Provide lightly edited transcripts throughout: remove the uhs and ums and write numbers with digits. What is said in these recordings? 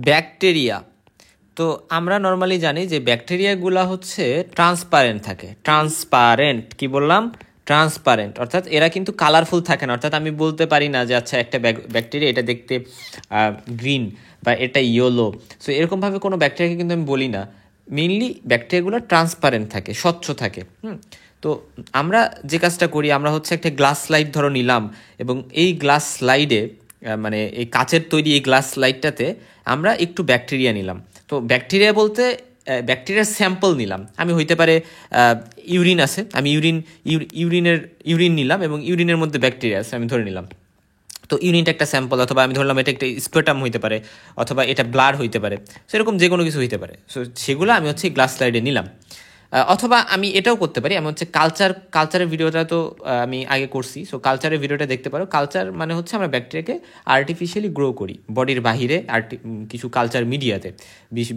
Bacteria. তো আমরা normally জানি যে ব্যাকটেরিয়াগুলো হচ্ছে ট্রান্সপারেন্ট থাকে। ট্রান্সপারেন্ট কি বললাম? ট্রান্সপারেন্ট, অর্থাৎ এরা কিন্তু কালারফুল থাকে না। অর্থাৎ আমি বলতে পারি না যে আচ্ছা একটা ব্যাকটেরিয়া এটা দেখতে গ্রিন বা এটা ইয়েলো। সো এরকমভাবে কোনো ব্যাকটেরিয়াকে কিন্তু আমি বলি না। মেইনলি ব্যাকটেরিয়াগুলো ট্রান্সপারেন্ট থাকে, স্বচ্ছ থাকে। তো আমরা যে কাজটা করি, আমরা হচ্ছে একটা গ্লাস স্লাইড ধরো নিলাম, এবং এই গ্লাস স্লাইডে মানে এই কাচের তৈরি এই গ্লাস স্লাইডটাতে আমরা একটু ব্যাকটেরিয়া নিলাম। তো ব্যাকটেরিয়া বলতে ব্যাকটেরিয়ার স্যাম্পল নিলাম। আমি হইতে পারে ইউরিন আছে, আমি ইউরিন নিলাম এবং ইউরিনের মধ্যে ব্যাকটেরিয়া আছে আমি ধরে নিলাম। তো ইউরিনটা একটা স্যাম্পল, অথবা আমি ধরলাম এটা একটা স্পেটাম হইতে পারে, অথবা এটা ব্লাড হইতে পারে, সেরকম যে কোনো কিছু হইতে পারে। সো সেগুলো আমি হচ্ছে গ্লাস স্লাইডে নিলাম। অথবা আমি এটাও করতে পারি, আমি হচ্ছে কালচারের ভিডিওটা তো আমি আগে করছি। সো কালচারের ভিডিওটা দেখতে পারো। কালচার মানে হচ্ছে আমরা ব্যাকটেরিয়াকে আর্টিফিশিয়ালি গ্রো করি বডির বাহিরে কিছু কালচার মিডিয়াতে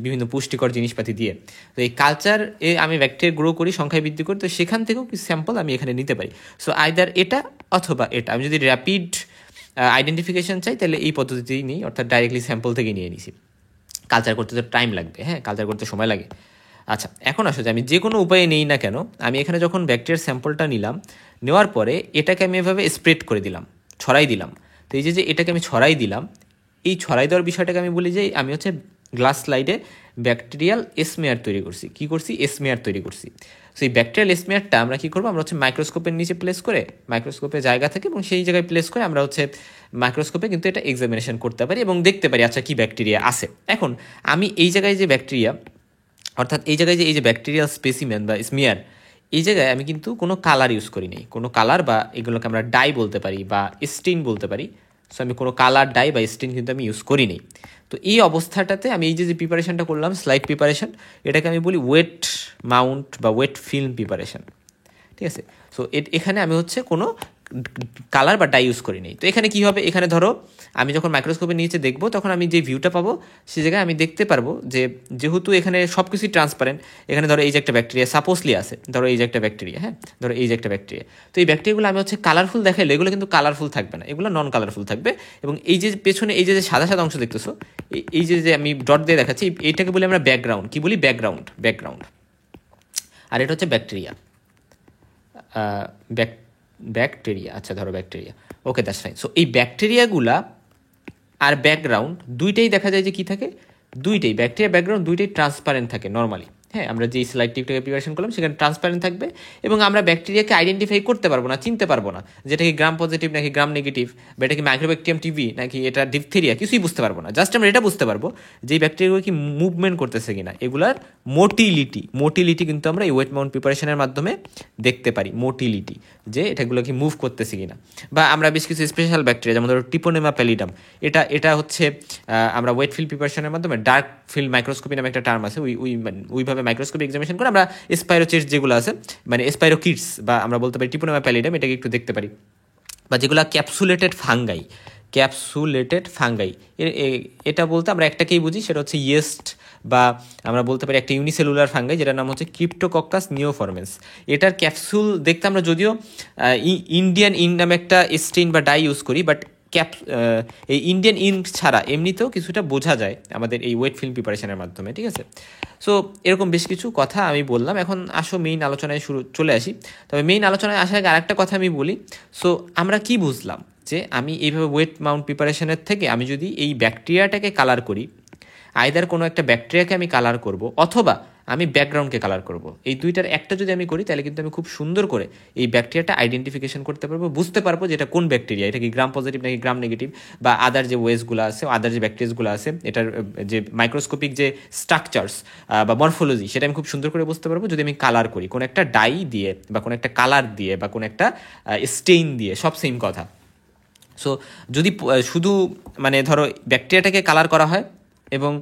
বিভিন্ন পুষ্টিকর জিনিসপাতি দিয়ে। তো এই কালচারে আমি ব্যাকটেরিয়া গ্রো করি, সংখ্যায় বৃদ্ধি করি। তো সেখান থেকেও কিছু স্যাম্পল আমি এখানে নিতে পারি। সো আইদার এটা অথবা এটা। আমি যদি র্যাপিড আইডেন্টিফিকেশন চাই তাহলে এই পদ্ধতিতেই নিই, অর্থাৎ ডাইরেক্টলি স্যাম্পল থেকে নিয়ে নিছি। কালচার করতে তো টাইম লাগবে, হ্যাঁ, কালচার করতে সময় লাগে। আচ্ছা, এখন আসলে আমি যে কোনো উপায়ে নেই না কেন, আমি এখানে যখন ব্যাকটেরিয়ার স্যাম্পলটা নিলাম, নেওয়ার পরে এটাকে আমি এভাবে স্প্রেড করে দিলাম, ছড়াই দিলাম। তো এই যে এটাকে আমি ছড়াই দিলাম, এই ছড়াই দেওয়ার বিষয়টাকে আমি বলি যে আমি হচ্ছে গ্লাস স্লাইডে ব্যাকটেরিয়াল স্মেয়ার তৈরি করছি। কী করছি? স্মেয়ার তৈরি করছি। সো এই ব্যাকটেরিয়াল স্মেয়ারটা আমরা কী করবো? আমরা হচ্ছে মাইক্রোস্কোপের নিচে প্লেস করে, মাইক্রোস্কোপের জায়গা থেকে এবং সেই জায়গায় প্লেস করে আমরা হচ্ছে মাইক্রোস্কোপে কিন্তু এটা এক্সামিনেশন করতে পারি এবং দেখতে পারি আচ্ছা কী ব্যাকটেরিয়া আছে। এখন আমি এই জায়গায় যে ব্যাকটেরিয়া, অর্থাৎ এই জায়গায় যে এই যে ব্যাকটেরিয়াল স্পেসিমেন বা স্মিয়ার, এই জায়গায় আমি কিন্তু কোনো কালার ইউজ করি নি। কোনো কালার বা এগুলোকে আমরা ডাই বলতে পারি বা স্টিন বলতে পারি। সো আমি কোনো কালার, ডাই বা স্টিন কিন্তু আমি ইউজ করি নি। তো এই অবস্থাটাতে আমি এই যে প্রিপারেশনটা করলাম, স্লাইড প্রিপারেশন, এটাকে আমি বলি ওয়েট মাউন্ট বা ওয়েট ফিল্ম প্রিপারেশন। ঠিক আছে? সো এখানে আমি হচ্ছে কোনো কালার বা ডাই ইউজ করি নেই। তো এখানে কী হবে? এখানে ধরো আমি যখন মাইক্রোস্কোপের নিচে দেখবো, তখন আমি যে ভিউটা পাবো সেই জায়গায় আমি দেখতে পারবো যে যেহেতু এখানে সব কিছুই ট্রান্সপারেন্ট, এখানে ধরো এই যে একটা ব্যাকটেরিয়া সাপোজলি আছে, ধরো এই যে একটা ব্যাকটেরিয়া, হ্যাঁ, ধরো এই যে একটা ব্যাকটেরিয়া। তো এই ব্যাকটেরিয়াগুলো আমি হচ্ছে কালারফুল দেখাইলে এগুলো কিন্তু কালারফুল থাকবে না, এগুলো নন কালারফুল থাকবে। এবং এই যে পেছনে এই যে সাদা সাদা অংশ দেখতেছো, এই যে আমি ডট দিয়ে দেখাচ্ছি, এইটাকে বলি আমরা ব্যাকগ্রাউন্ড। কি বলি? ব্যাকগ্রাউন্ড। আর এটা হচ্ছে ব্যাকটেরিয়া। ব্যাকটেরিয়া, আচ্ছা ধরো bacteria, okay, that's fine. So এই ব্যাকটেরিয়াগুলা আর ব্যাকগ্রাউন্ড দুইটাই দেখা যায় যে কী থাকে, দুইটাই ব্যাকটেরিয়া ব্যাকগ্রাউন্ড দুইটাই ট্রান্সপারেন্ট থাকে নর্মালি। হ্যাঁ, আমরা যেই স্লাইডটিকে প্রিপারেশন করলাম সেখানে ট্রান্সপারেন্ট থাকবে এবং আমরা ব্যাকটেরিয়াকে আইডেন্টিফাই করতে পারবো না, চিনতে পারবো না, যেটা কি গ্রাম পজিটিভ নাকি গ্রাম নেগেটিভ, বা এটা কি মাইক্রোব্যাকটেরিয়াম টিভি নাকি এটা ডিপথেরিয়া, কিছুই বুঝতে পারবো না। জাস্ট আমরা এটা বুঝতে পারবো যে এই ব্যাকটেরিয়াগুলো কি মুভমেন্ট করতেছে কিনা, এগুলার মোটিলিটি কিন্তু আমরা এই ওয়েট মাউন্ট প্রিপারেশনের মাধ্যমে দেখতে পারি। মোটিলিটি, যে এটাগুলো কি মুভ করতেছে কিনা। বা আমরা বেশ কিছু স্পেশাল ব্যাকটেরিয়া, যেমন ধরো টিপোনেমা প্যালিডাম, এটা হচ্ছে আমরা ওয়েট ফিল্ড প্রিপারেশনের মাধ্যমে, ডার্ক ফিল্ড মাইক্রোস্কোপি নামে একটা টার্ম আছে, ওইভাবে মাইক্রোস্কোপি এক্সামিনেশন করে আমরা স্পাইরোচেস্ট যেগুলো আছে, মানে স্পাইরোকিটস, বা আমরা বলতে পারি টিপোনেমা প্যালিডাম, এটাকে একটু দেখতে পারি। বা যেগুলো ক্যাপসুলেটেড ফাঙ্গাই, এটা বলতে আমরা একটাকেই বুঝি, সেটা হচ্ছে ইয়েস্ট, বা আমরা বলতে পারি একটা ইউনিসেলুলার ফাঙ্গাই যেটার নাম হচ্ছে ক্রিপ্টোকক্কাস নিওফরমেন্স। এটার ক্যাপসুল দেখতে আমরা যদিও ইন্ডিয়ান ইন নামে একটা স্টেইন বা ডাই ইউজ করি, বাট এই ইন্ডিয়ান ইঙ্ক ছাড়া এমনিতেও কিছুটা বোঝা যায় আমাদের এই ওয়েট ফিল্ম প্রিপারেশনের মাধ্যমে। ঠিক আছে? সো এরকম বেশ কিছু কথা আমি বললাম। এখন আসো মেইন আলোচনায় চলে আসি। তবে মেইন আলোচনায় আসার আগে আরেকটা কথা আমি বলি। সো আমরা কি বুঝলাম যে আমি এইভাবে ওয়েট মাউন্ট প্রিপারেশনের থেকে আমি যদি এই ব্যাকটেরিয়াটাকে কালার করি, আইদার কোনো একটা ব্যাকটেরিয়াকে আমি কালার করব অথবা আমি ব্যাকগ্রাউন্ডকে কালার করব, এই দুইটার একটা যদি আমি করি তাহলে কিন্তু আমি খুব সুন্দর করে এই ব্যাকটেরিয়াটা আইডেন্টিফিকেশন করতে পারবো, বুঝতে পারবো যে এটা কোন ব্যাকটেরিয়া, এটা কি গ্রাম পজিটিভ নাকি গ্রাম নেগেটিভ, বা আদার যে ওয়েসগুলো আছে, আদার যে ব্যাকটেরিয়াসগুলো আছে, এটার যে মাইক্রোস্কোপিক যে স্ট্রাকচার্স বা মরফোলজি, সেটা আমি খুব সুন্দর করে বুঝতে পারবো যদি আমি কালার করি কোনো একটা ডাই দিয়ে বা কোনো একটা কালার দিয়ে বা কোনো একটা স্টেইন দিয়ে, সব সেম কথা। সো যদি শুধু মানে ধরো ব্যাকটেরিয়াটাকে কালার করা হয় এবং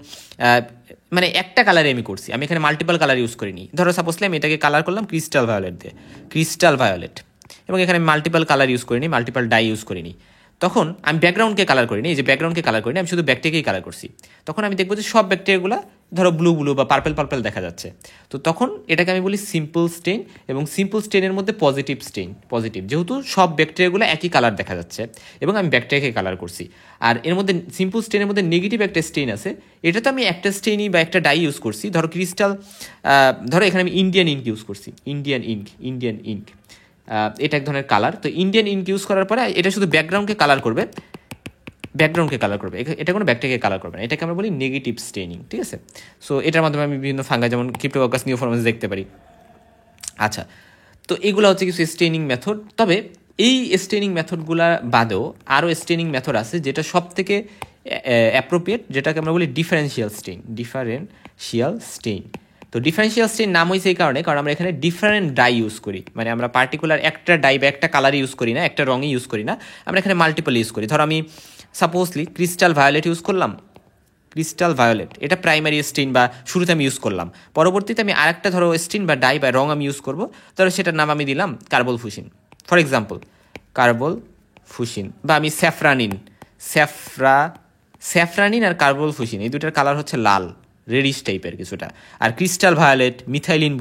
মানে একটা কালারে আমি করছি, আমি এখানে মাল্টিপাল কালার ইউজ করিনি। ধরো সাপোজলি আমি এটাকে কালার করলাম ক্রিস্টাল ভায়োলেট, এবং এখানে আমি মাল্টিপাল কালার ইউজ করিনি, মাল্টিপাল ডাই ইউজ করিনি। তখন আমি ব্যাকগ্রাউন্ডকে কালার করিনি, এই যে ব্যাকগ্রাউন্ডকে কালার করিনি, আমি শুধু ব্যাকটেরিয়াকেই কালার করছি। তখন আমি দেখবো যে সব ব্যাকটেরিয়াগুলো ধরো ব্লু ব্লু বা পার্পেল পার্পেল দেখা যাচ্ছে, তো তখন এটাকে আমি বলি সিম্পল স্টেইন। এবং সিম্পল স্টেইনের মধ্যে পজিটিভ স্টেইন, পজিটিভ, যেহেতু সব ব্যাকটেরিয়াগুলো একই কালার দেখা যাচ্ছে এবং আমি ব্যাকটেরিয়াকে কালার করছি। আর এর মধ্যে সিম্পল স্টেইনের মধ্যে নেগেটিভ একটা স্টেইন আছে, এটা তো আমি একটা স্টেইনই বা একটা ডাই ইউজ করছি, ধরো ক্রিস্টাল, ধরো এখানে আমি ইন্ডিয়ান ইঙ্ক ইউজ করছি, ইন্ডিয়ান ইঙ্ক, এটা এক ধরনের কালার। তো ইন্ডিয়ান ইঙ্ক ইউজ করার পরে এটা শুধু ব্যাকগ্রাউন্ডকে কালার করবে, এটা কোনো ব্যাকটেরিয়াকে কালার করবে না, এটাকে আমরা বলি নেগেটিভ স্টেইনিং, ঠিক আছে। সো এটার মাধ্যমে আমি বিভিন্ন ফাঙ্গাই যেমন ক্রিপ্টোকাকাস নিওফর্মাস দেখতে পারি। আচ্ছা, তো এগুলো হচ্ছে কিছু স্টেইনিং মেথড। তবে এই স্টেইনিং মেথডগুলো বাদেও আরও স্টেইনিং মেথড আছে যেটা সব থেকে অ্যাপ্রোপ্রিয়েট, যেটাকে আমরা বলি ডিফারেন্সিয়াল স্টেইন। তো ডিফারেন্সিয়াল স্টেইন নাম হয়েছে এই কারণে, কারণ আমরা এখানে ডিফারেন্ট ডাই ইউজ করি, মানে আমরা পার্টিকুলার একটা ডাই বা একটা কালার ইউজ করি না, একটা রঙে ইউজ করি না, আমরা এখানে মাল্টিপল ইউজ করি। ধরো আমি সাপোজলি ক্রিস্টাল ভায়োলেট ইউজ করলাম, ক্রিস্টাল ভায়োলেট এটা প্রাইমারি স্টেইন বা শুরুতে আমি ইউজ করলাম, পরবর্তীতে আমি আরেকটা ধরো স্টেইন বা ডাই বা রং আমি ইউজ করবো, ধরো সেটার নাম আমি দিলাম কার্বল ফুসিন, ফর এক্সাম্পল কার্বল ফুসিন। বা আমি স্যাফরানিন আর কার্বল ফুসিন এই দুটার কালার হচ্ছে লাল, রেডিশ টাইপের কিছুটা। আর ক্রিস্টাল ভায়োলেট, মিথাইলিন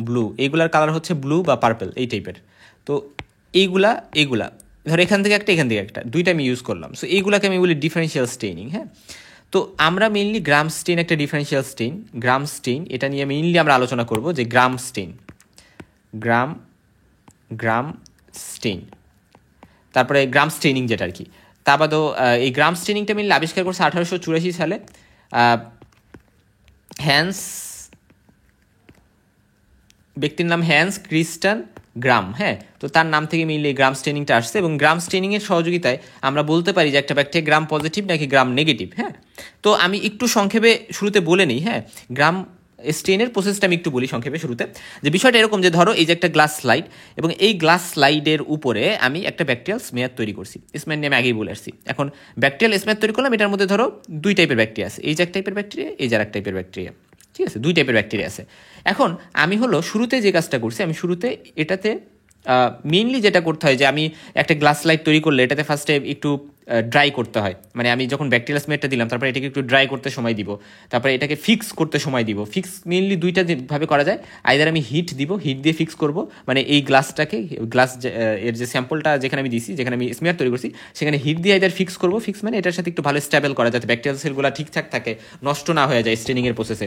ব্লু এইগুলার কালার হচ্ছে ব্লু বা পার্পল এই টাইপের। তো এইগুলা ধর এখান থেকে একটা দুইটা আমি ইউজ করলাম, সো এইগুলাকে আমি বলি ডিফারেন্সিয়াল স্টেইনিং। হ্যাঁ, তো আমরা মেইনলি গ্রাম স্টেইন একটা ডিফারেন্সিয়াল স্টেইন, এটা নিয়ে মেইনলি আমরা আলোচনা করব যে গ্রাম স্টেইন, তারপরে গ্রাম স্টেইনিং যেটা আর কি। তা বাদেও এই গ্রাম স্টেইনিংটা মেইনলি আবিষ্কার করছে 1884 সালে ব্যক্তির নাম হ্যান্স ক্রিস্টান গ্রাম। হ্যাঁ, তো তার নাম থেকে মেইনলি গ্রাম স্টেইনিংটা আসছে, এবং গ্রাম স্টেইনিংয়ের সহযোগিতায় আমরা বলতে পারি যে একটা ব্যাকটেরিয়া গ্রাম পজিটিভ নাকি গ্রাম নেগেটিভ। হ্যাঁ, তো আমি একটু সংক্ষেপে শুরুতে বলে নিই। হ্যাঁ, গ্রাম স্টেইনের প্রসেসটা আমি একটু বলি সংক্ষেপে শুরুতে, যে বিষয়টা এরকম যে ধরো এই যে একটা গ্লাস স্লাইড, এবং এই গ্লাস স্লাইডের উপরে আমি একটা ব্যাকটেরিয়াল স্মেয়ার তৈরি করছি, স্মেয়ার নিয়ে আমি আগেই বলে আসছি। এখন ব্যাকটেরিয়াল স্মেয়ার তৈরি করলাম, এটার মধ্যে ধরো দুই টাইপের ব্যাকটেরিয়া আছে, এই যে এক টাইপের ব্যাকটেরিয়া, এই যে এক টাইপের ব্যাকটেরিয়া, ঠিক আছে, দুই টাইপের ব্যাকটেরিয়া আছে। এখন আমি শুরুতে যে কাজটা করছি, আমি শুরুতে এটাতে মেইনলি যেটা করতে হয় যে আমি একটা গ্লাস স্লাইড তৈরি করলে এটাতে ফার্স্টে একটু ড্রাই করতে হয়, মানে আমি যখন ব্যাকটেরিয়াল স্মেয়ারটা দিলাম তারপরে এটাকে একটু ড্রাই করতে সময় দিব, তারপরে এটাকে ফিক্স করতে সময় দিব। ফিক্স মেইনলি দুইটা ভাবে করা যায়, আইদার আমি হিট দিয়ে ফিক্স করব, মানে এই এর যে স্যাম্পলটা যেখানে আমি দিছি, যেখানে আমি স্মেয়ার তৈরি করছি সেখানে হিট দিয়ে আইদার ফিক্স করব, ফিক্স মানে এটার সাথে একটু ভালো স্টেবল করা যাতে ব্যাকটেরিয়াল সেলগুলো ঠিকঠাক থাকে, নষ্ট না হয়ে যায় স্টেনিংয়ের প্রসেসে।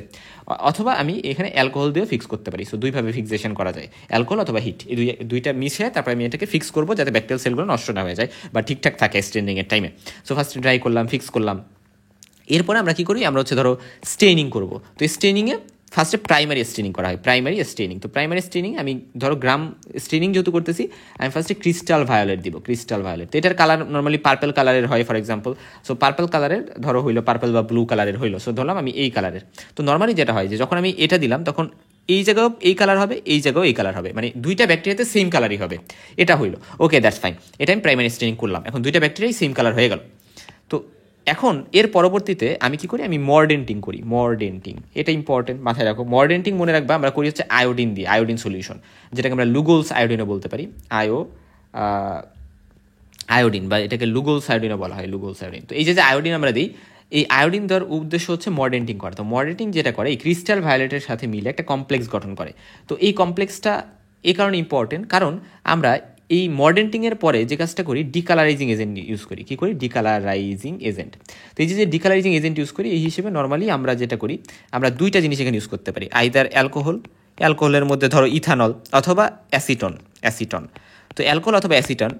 অথবা আমি এখানে অ্যালকোহল দিয়েও ফিক্স করতে পারি। সো দুইভাবে ফিক্সেশন করা যায়, অ্যালকোহল অথবা হিট, এই দুইটা মিশে তারপরে আমি এটাকে ফিক্স করবো যাতে ব্যাকটেরিয়াল সেলগুলো নষ্ট না হয়ে যায় বা ঠিকঠাক থাকে স্টেনিংয়ের টাইমে। সো ফার্স্ট ড্রাই করলাম, ফিক্স করলাম, এরপরে আমরা কি করি, আমরা ধরো স্টেনিং করব। তো স্টেনিংয়ে ফার্স্টে প্রাইমারি স্টেনিং করা হয়, তো প্রাইমারি স্টেনিং আমি ধরো গ্রাম স্টেনিং যেহেতু করতেছি, আমি ফার্স্টে ক্রিস্টাল ভায়োলেট দিব, তো এটার কালার নর্মালি পার্পল কালারের হয় ফর এক্সাম্পল। সো পার্পল কালারের ধরো হইলো, পার্পল বা ব্লু কালারের হইলো, সো ধরলাম আমি এই কালারের। তো নর্মালি যেটা হয় যে যখন আমি এটা দিলাম তখন এই জায়গাও এই কালার হবে, এই জায়গাও এই কালার হবে, মানে দুইটা ব্যাকটেরিয়াতে সেম কালারই হবে, এটা হইলো ওকে, দ্যাটস ফাইন। এটা আমি প্রাইমারি স্টেনিং করলাম, এখন দুইটা ব্যাকটেরিয়াই সেম কালার হয়ে গেল। তো এখন এর পরবর্তীতে আমি কি করি, আমি মর্ডেন্টিং করি। এটা ইম্পর্টেন্ট, মাথায় রাখো। মর্ডেন্টিং মনে রাখবা আমরা করি হচ্ছে আয়োডিন দিয়ে, আয়োডিন সলিউশন, যেটাকে আমরা লুগোলস আয়োডিনও বলতে পারি, আয়োডিন বা এটাকে লুগোলস আয়োডিনও বলা হয়, তো এই যে আয়োডিন আমরা দিই, এই আয়োডিন দেওয়ার উদ্দেশ্য হচ্ছে মর্ডেন্টিং করা। তো মর্ডেন্টিং যেটা করে, এই ক্রিস্টাল ভায়োলেটের সাথে মিলে একটা কমপ্লেক্স গঠন করে। তো এই কমপ্লেক্সটা এই কারণে ইম্পর্টেন্ট, কারণ আমরা এই মর্ডেন্টিংয়ের পরে যে কাজটা করি, ডিকালারাইজিং এজেন্ট ইউজ করি। কি করি? ডিকালারাইজিং এজেন্ট। তো এই যে ডিকালারাইজিং এজেন্ট ইউজ করি, এই হিসেবে নর্মালি আমরা যেটা করি, আমরা দুইটা জিনিস এখানে ইউজ করতে পারি, আইদার অ্যালকোহলের মধ্যে ধরো ইথানল অথবা অ্যাসিটন। তো অ্যালকোহল অথবা অ্যাসিটন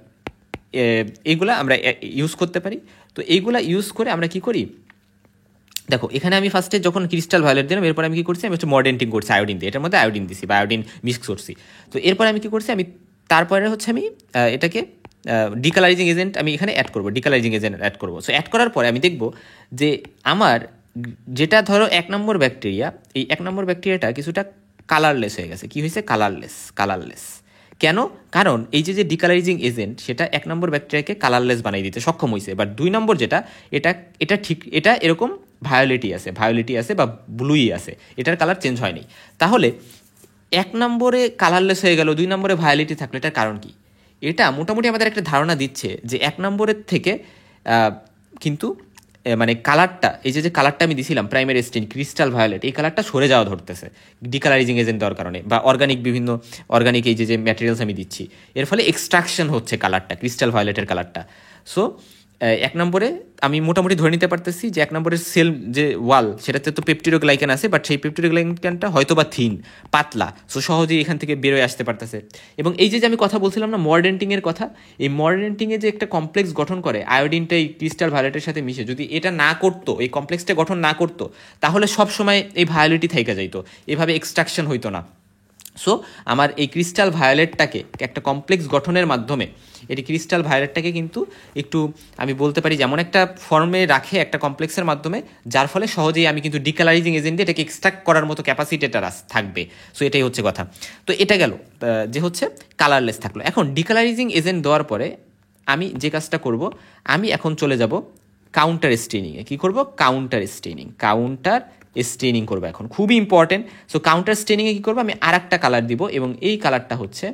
এইগুলা আমরা ইউজ করতে পারি। তো এইগুলা ইউজ করে আমরা কি করি, দেখো এখানে আমি ফার্স্টে যখন ক্রিস্টাল ভায়োলেট দিলাম, এরপর আমি কি করছি, আমি হচ্ছে মর্ডেন্টিং করছি আয়োডিন দিয়ে, এটার মধ্যে আয়োডিন দিছি বা আয়োডিন মিক্স করছি। তো এরপর আমি কি করছি, তারপরে হচ্ছে আমি এটাকে ডিকালারাইজিং এজেন্ট আমি এখানে অ্যাড করবো। সো অ্যাড করার পরে আমি দেখব যে আমার যেটা ধরো 1 নম্বর ব্যাকটেরিয়া, এই 1 নম্বর ব্যাকটেরিয়াটা কিছুটা কালারলেস হয়ে গেছে। কি হয়েছে? কালারলেস। কেন? কারণ এই যে ডিকালারাইজিং এজেন্ট সেটা 1 নম্বর ব্যাকটেরিয়াকে কালারলেস বানিয়ে দিতে সক্ষম হয়েছে। বাট 2 নম্বর যেটা, এটা এরকম ভায়োলেটই আছে বা ব্লুই আছে, এটার কালার চেঞ্জ হয়নি। তাহলে 1 নম্বরে কালারলেস হয়ে গেল, 2 নম্বরে ভায়োলেটই থাকলো, এটার কারণ কি? এটা মোটামুটি আমাদের একটা ধারণা দিচ্ছে যে 1 নম্বরের থেকে কিন্তু মানে কালারটা, এই যে কালারটা আমি দিছিলাম প্রাইমারি স্টেইন ক্রিস্টাল ভায়োলেট, এই কালারটা সরে যাওয়া ধরতেছে ডিকালারাইজিং এজেন্ট দেওয়ার কারণে, বা অর্গানিক এই যে ম্যাটেরিয়ালস আমি দিচ্ছি, এর ফলে এক্সট্রাকশন হচ্ছে কালারটা, ক্রিস্টাল ভায়োলেটের কালারটা। সো 1 নম্বরে আমি মোটামুটি ধরে নিতে পারতেছি যে 1 নম্বরের সেল যে ওয়াল, সেটাতে তো পেপটিডোগ্লাইকান আছে, বাট সেই পেপটিডোগ্লাইকানটা হয়তো বা থিন, পাতলা, সো সহজেই এখান থেকে বেরোয় আসতে পারতেছে। এবং এই যে আমি কথা বলছিলাম না মর্ডেন্টিংয়ের কথা, এই মর্ডেন্টিংয়ে যে একটা কমপ্লেক্স গঠন করে আয়োডিনটা এই ক্রিস্টাল ভায়োলেটের সাথে মিশে, যদি এটা না করতো, এই কমপ্লেক্সটা গঠন না করতো, তাহলে সবসময় এই ভায়োলেটই থাইকা যাইতো, এভাবে এক্সট্রাকশন হইতো না। সো আমার এই ক্রিস্টাল ভায়োলেটটাকে একটা কমপ্লেক্স গঠনের মাধ্যমে, এটি ক্রিস্টাল ভায়োলেটটাকে কিন্তু একটু আমি বলতে পারি যেমন একটা ফর্মে রাখে একটা কমপ্লেক্সের মাধ্যমে, যার ফলে সহজেই আমি কিন্তু ডিকালারাইজিং এজেন্ট দিয়ে এটাকে এক্সট্রাক্ট করার মতো ক্যাপাসিটি এটা থাকবে। সো এটাই হচ্ছে কথা। তো এটা গেল যে হচ্ছে কালারলেস থাকলো। এখন ডিকালারাইজিং এজেন্ট দেওয়ার পরে আমি যে কাজটা করব, আমি এখন চলে যাব কাউন্টার স্টেইনিংয়ে। কী করব? কাউন্টার স্টেইনিং করবো এখন, খুবই ইম্পর্টেন্ট। সো কাউন্টার স্টেইনিংয়ে কী করবো, আমি আর একটা কালার দিব, এবং এই কালারটা হচ্ছে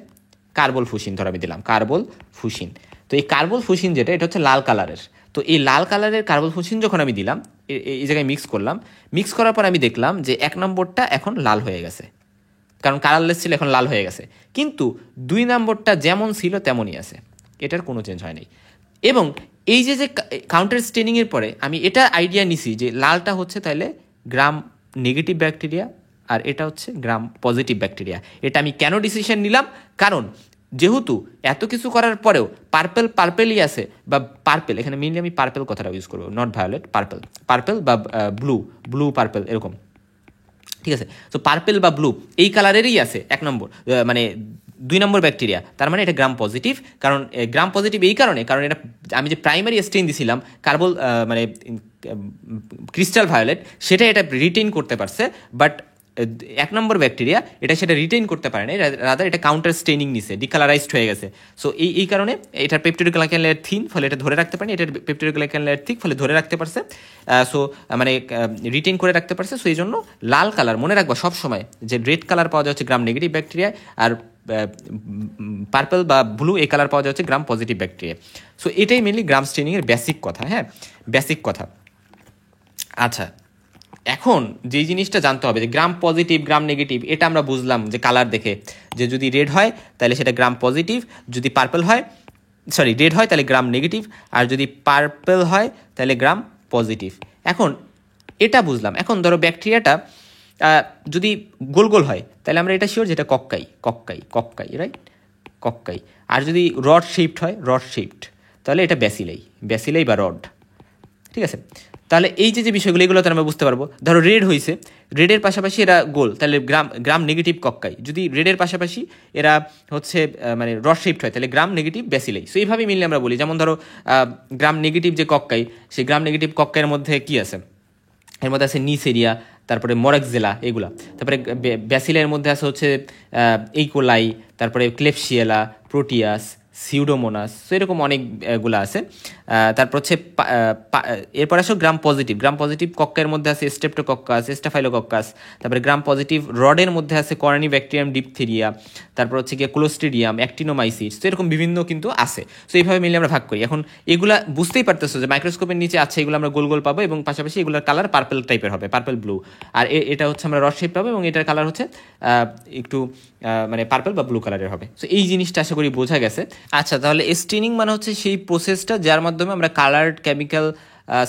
কার্বল ফুসিন, ধর আমি দিলাম কার্বল ফুসিন। তো এই কার্বল ফুসিন যেটা, এটা হচ্ছে লাল কালারের। তো এই লাল কালারের কার্বল ফুসিন যখন আমি দিলাম, এই জায়গায় মিক্স করলাম, মিক্স করার পর আমি দেখলাম যে 1 নম্বরটা এখন লাল হয়ে গেছে, কারণ কালারলেস ছিল, এখন লাল হয়ে গেছে। কিন্তু 2 নম্বরটা যেমন ছিল তেমনই আছে, এটার কোনো চেঞ্জ হয় নাই। এবং এই যে কাউন্টার স্টেইনিংয়ের পরে আমি এটা আইডিয়া নিছি যে লালটা হচ্ছে তাহলে গ্রাম নেগেটিভ ব্যাকটেরিয়া, আর এটা হচ্ছে গ্রাম পজিটিভ ব্যাকটেরিয়া। এটা আমি কেন ডিসিশন নিলাম? কারণ যেহেতু এত কিছু করার পরেও পার্পেলই আছে, বা পার্পেল, এখানে মেইনলি আমি পার্পেল কথাটা ইউজ করবো, নট ভায়োলেট, পার্পেল বা ব্লু পার্পেল এরকম, ঠিক আছে? তো পার্পেল বা ব্লু এই কালারেরই আছে 1 নম্বর, মানে 2 নম্বর ব্যাকটেরিয়া, তার মানে এটা গ্রাম পজিটিভ। কারণ গ্রাম পজিটিভ এই কারণে, কারণ এটা আমি যে প্রাইমারি স্টেইন দিছিলাম কার্বল মানে ক্রিস্টাল ভায়োলেট, সেটা এটা রিটেইন করতে পারছে, বাট 1 নম্বর ব্যাকটেরিয়া এটা সেটা রিটেইন করতে পারে না, রাদার এটা কাউন্টার স্টেইনিং নিছে, ডিকালারাইজড হয়ে গেছে। সো এই কারণে এটার পেপটিডোগ্লাইকান লেয়ার থিন, ফলে এটা ধরে রাখতে পারেনি, এটার পেপটিডোগ্লাইকান লেয়ার থিক, ফলে ধরে রাখতে পারছে, সো মানে রিটেইন করে রাখতে পারছে। সো এই জন্য লাল কালার মনে রাখবা সব সময়, যে রেড কালার পাওয়া যাচ্ছে গ্রাম নেগেটিভ ব্যাকটেরিয়া, আর পার্পল বা ব্লু এই কালার পাওয়া যাচ্ছে গ্রাম পজিটিভ ব্যাকটেরিয়া। সো এটাই মেনলি গ্রাম স্টেইনিংয়ের বেসিক কথা। হ্যাঁ, বেসিক কথা। আচ্ছা, এখন যেই জিনিসটা জানতে হবে যে গ্রাম পজিটিভ গ্রাম নেগেটিভ, এটা আমরা বুঝলাম যে কালার দেখে, যে যদি রেড হয় তাহলে সেটা গ্রাম পজিটিভ, যদি পার্পল হয়, রেড হয় তাহলে গ্রাম নেগেটিভ, আর যদি পার্পল হয় তাহলে গ্রাম পজিটিভ। এখন এটা বুঝলাম। এখন ধরো ব্যাকটেরিয়াটা যদি গোল গোল হয় তাহলে আমরা এটা শিওর যেটা কক্কাই, রাইট? কক্কাই। আর যদি রড শেপড হয়, তাহলে এটা ব্যাসিলাই বা রড, ঠিক আছে? তাহলে এই যে বিষয়গুলো, এগুলো তো আমরা বুঝতে পারবো। ধরো রেড হয়েছে, রেডের পাশাপাশি এরা গোল, তাহলে গ্রাম নেগেটিভ কক্কাই। যদি রেডের পাশাপাশি এরা হচ্ছে মানে রড শেপড হয়, তাহলে গ্রাম নেগেটিভ ব্যাসিলাই। সো এইভাবেই মিললে আমরা বলি। যেমন ধরো গ্রাম নেগেটিভ যে কক্কাই, সেই গ্রাম নেগেটিভ কক্কাইয়ের মধ্যে কি আছে? এর মধ্যে আছে নিসেরিয়া, তারপরে মরাক্সেলা, এগুলা। তারপরে ব্যাসিলের মধ্যে আছে হচ্ছে এইকোলাই, তারপরে ক্লেপসিয়েলা, প্রোটিয়াস, সিউডোমোনাস, সো এরকম অনেকগুলো আছে। তারপর হচ্ছে এরপর আসো গ্রাম পজিটিভ কক্কার মধ্যে আছে স্টেপ্টোকক্কাস, স্টাফাইলোকক্কাস। তারপরে গ্রাম পজিটিভ রডের মধ্যে আছে করনি ব্যাকটেরিয়াম, ডিপথেরিয়া, তারপর হচ্ছে গিয়ে ক্লোস্ট্রিডিয়াম, অ্যাক্টিনোমাইসিস। তো এরকম বিভিন্ন কিন্তু আছে। সো এইভাবে মিলে আমরা ভাগ করি। এখন এগুলা বুঝতেই পারতেছো যে মাইক্রোস্কোপের নিচে আছে, এগুলো আমরা গোল গোল পাবো, এবং পাশাপাশি এগুলোর কালার পার্পল টাইপের হবে, পার্পল ব্লু। আর এটা হচ্ছে আমরা রড শেপ পাবো, এবং এটার কালার হচ্ছে একটু মানে পার্পল বা ব্লু কালারের হবে। সো এই জিনিসটা আশা করি বোঝা গেছে। আচ্ছা, তাহলে স্টেইনিং মানে হচ্ছে সেই প্রসেসটা যার মাধ্যমে আমরা কালার্ড কেমিক্যাল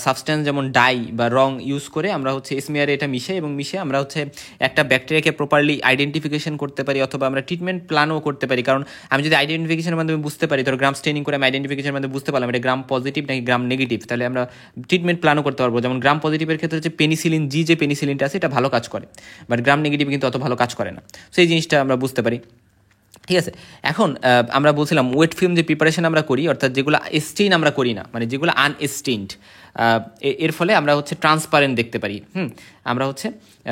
সাবস্টেন্স যেমন ডাই বা রং ইউজ করে আমরা হচ্ছে স্মিয়ারে এটা মিশে আমরা হচ্ছে একটা ব্যাকটেরিয়াকে প্রপারলি আইডেন্টিফিকেশন করতে পারি, অথবা আমরা ট্রিটমেন্ট প্ল্যানও করতে পারি। কারণ আমি যদি আইডেন্টিফিকেশনের মাধ্যমে বুঝতে পারি, ধরো গ্রাম স্টেইনিং করে আমি আইডেন্টিফিকেশনের মাধ্যমে বুঝতে পারলাম এটা গ্রাম পজিটিভ নাকি গ্রাম নেগেটিভ, তাহলে আমরা ট্রিটমেন্ট প্ল্যানও করতে পারবো। যেমন গ্রাম পজিটিভের ক্ষেত্রে হচ্ছে পেনিসিলিন জি, যে পেনিসিলিনটা আছে এটা ভালো কাজ করে, বাট গ্রাম নেগেটিভ কিন্তু অত ভালো কাজ করে না। সো এই জিনিসটা আমরা বুঝতে পারি, ঠিক আছে? এখন আমরা বলছিলাম ওয়েট ফিল্ম যে প্রিপারেশন আমরা করি, অর্থাৎ যেগুলো স্টেইন আমরা করি না, মানে যেগুলো আনস্টেইনড, এর ফলে আমরা হচ্ছে ট্রান্সপারেন্ট দেখতে পারি। আমরা হচ্ছে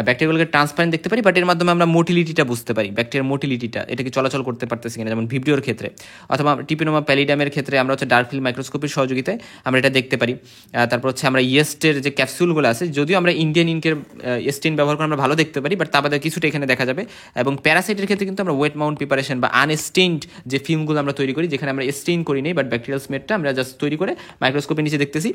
ব্যাকটেরিয়াগুলোকে ট্রান্সপারেন্ট দেখতে পারি, বাট এর মাধ্যমে আমরা মোটিলিটিটা বুঝতে পারি, ব্যাকটেরিয়ার মোটিলিটিটা, এটা কি চলাচল করতে পারতেছে কিনা, যেমন ভিব্রিওর ক্ষেত্রে, অথবা টিপিনোমা প্যালিডামের ক্ষেত্রে আমরা হচ্ছে ডার্ক ফিল্ড মাইক্রোস্কোপির সহযোগিতায় আমরা এটা দেখতে পারি। তারপর হচ্ছে আমরা ইয়েস্টের যে ক্যাপসুলগুলো আছে, যদিও আমরা ইন্ডিয়ান ইনকের স্টেইন ব্যবহার করে আমরা ভালো দেখতে পারি, বাট তা বাদে কিছুটা এখানে দেখা যাবে। এবং প্যারাসাইটের ক্ষেত্রে কিন্তু আমরা ওয়েট মাউন্ট প্রিপারেশন বা আনস্টেইনড যে ফিল্মগুলো আমরা তৈরি করি, যেখানে আমরা স্টেইন করি নেই, বাট ব্যাকটেরিয়াল স্মেটটা আমরা জাস্ট তৈরি করে মাইক্রোস্কোপের নিচে দেখতেছি,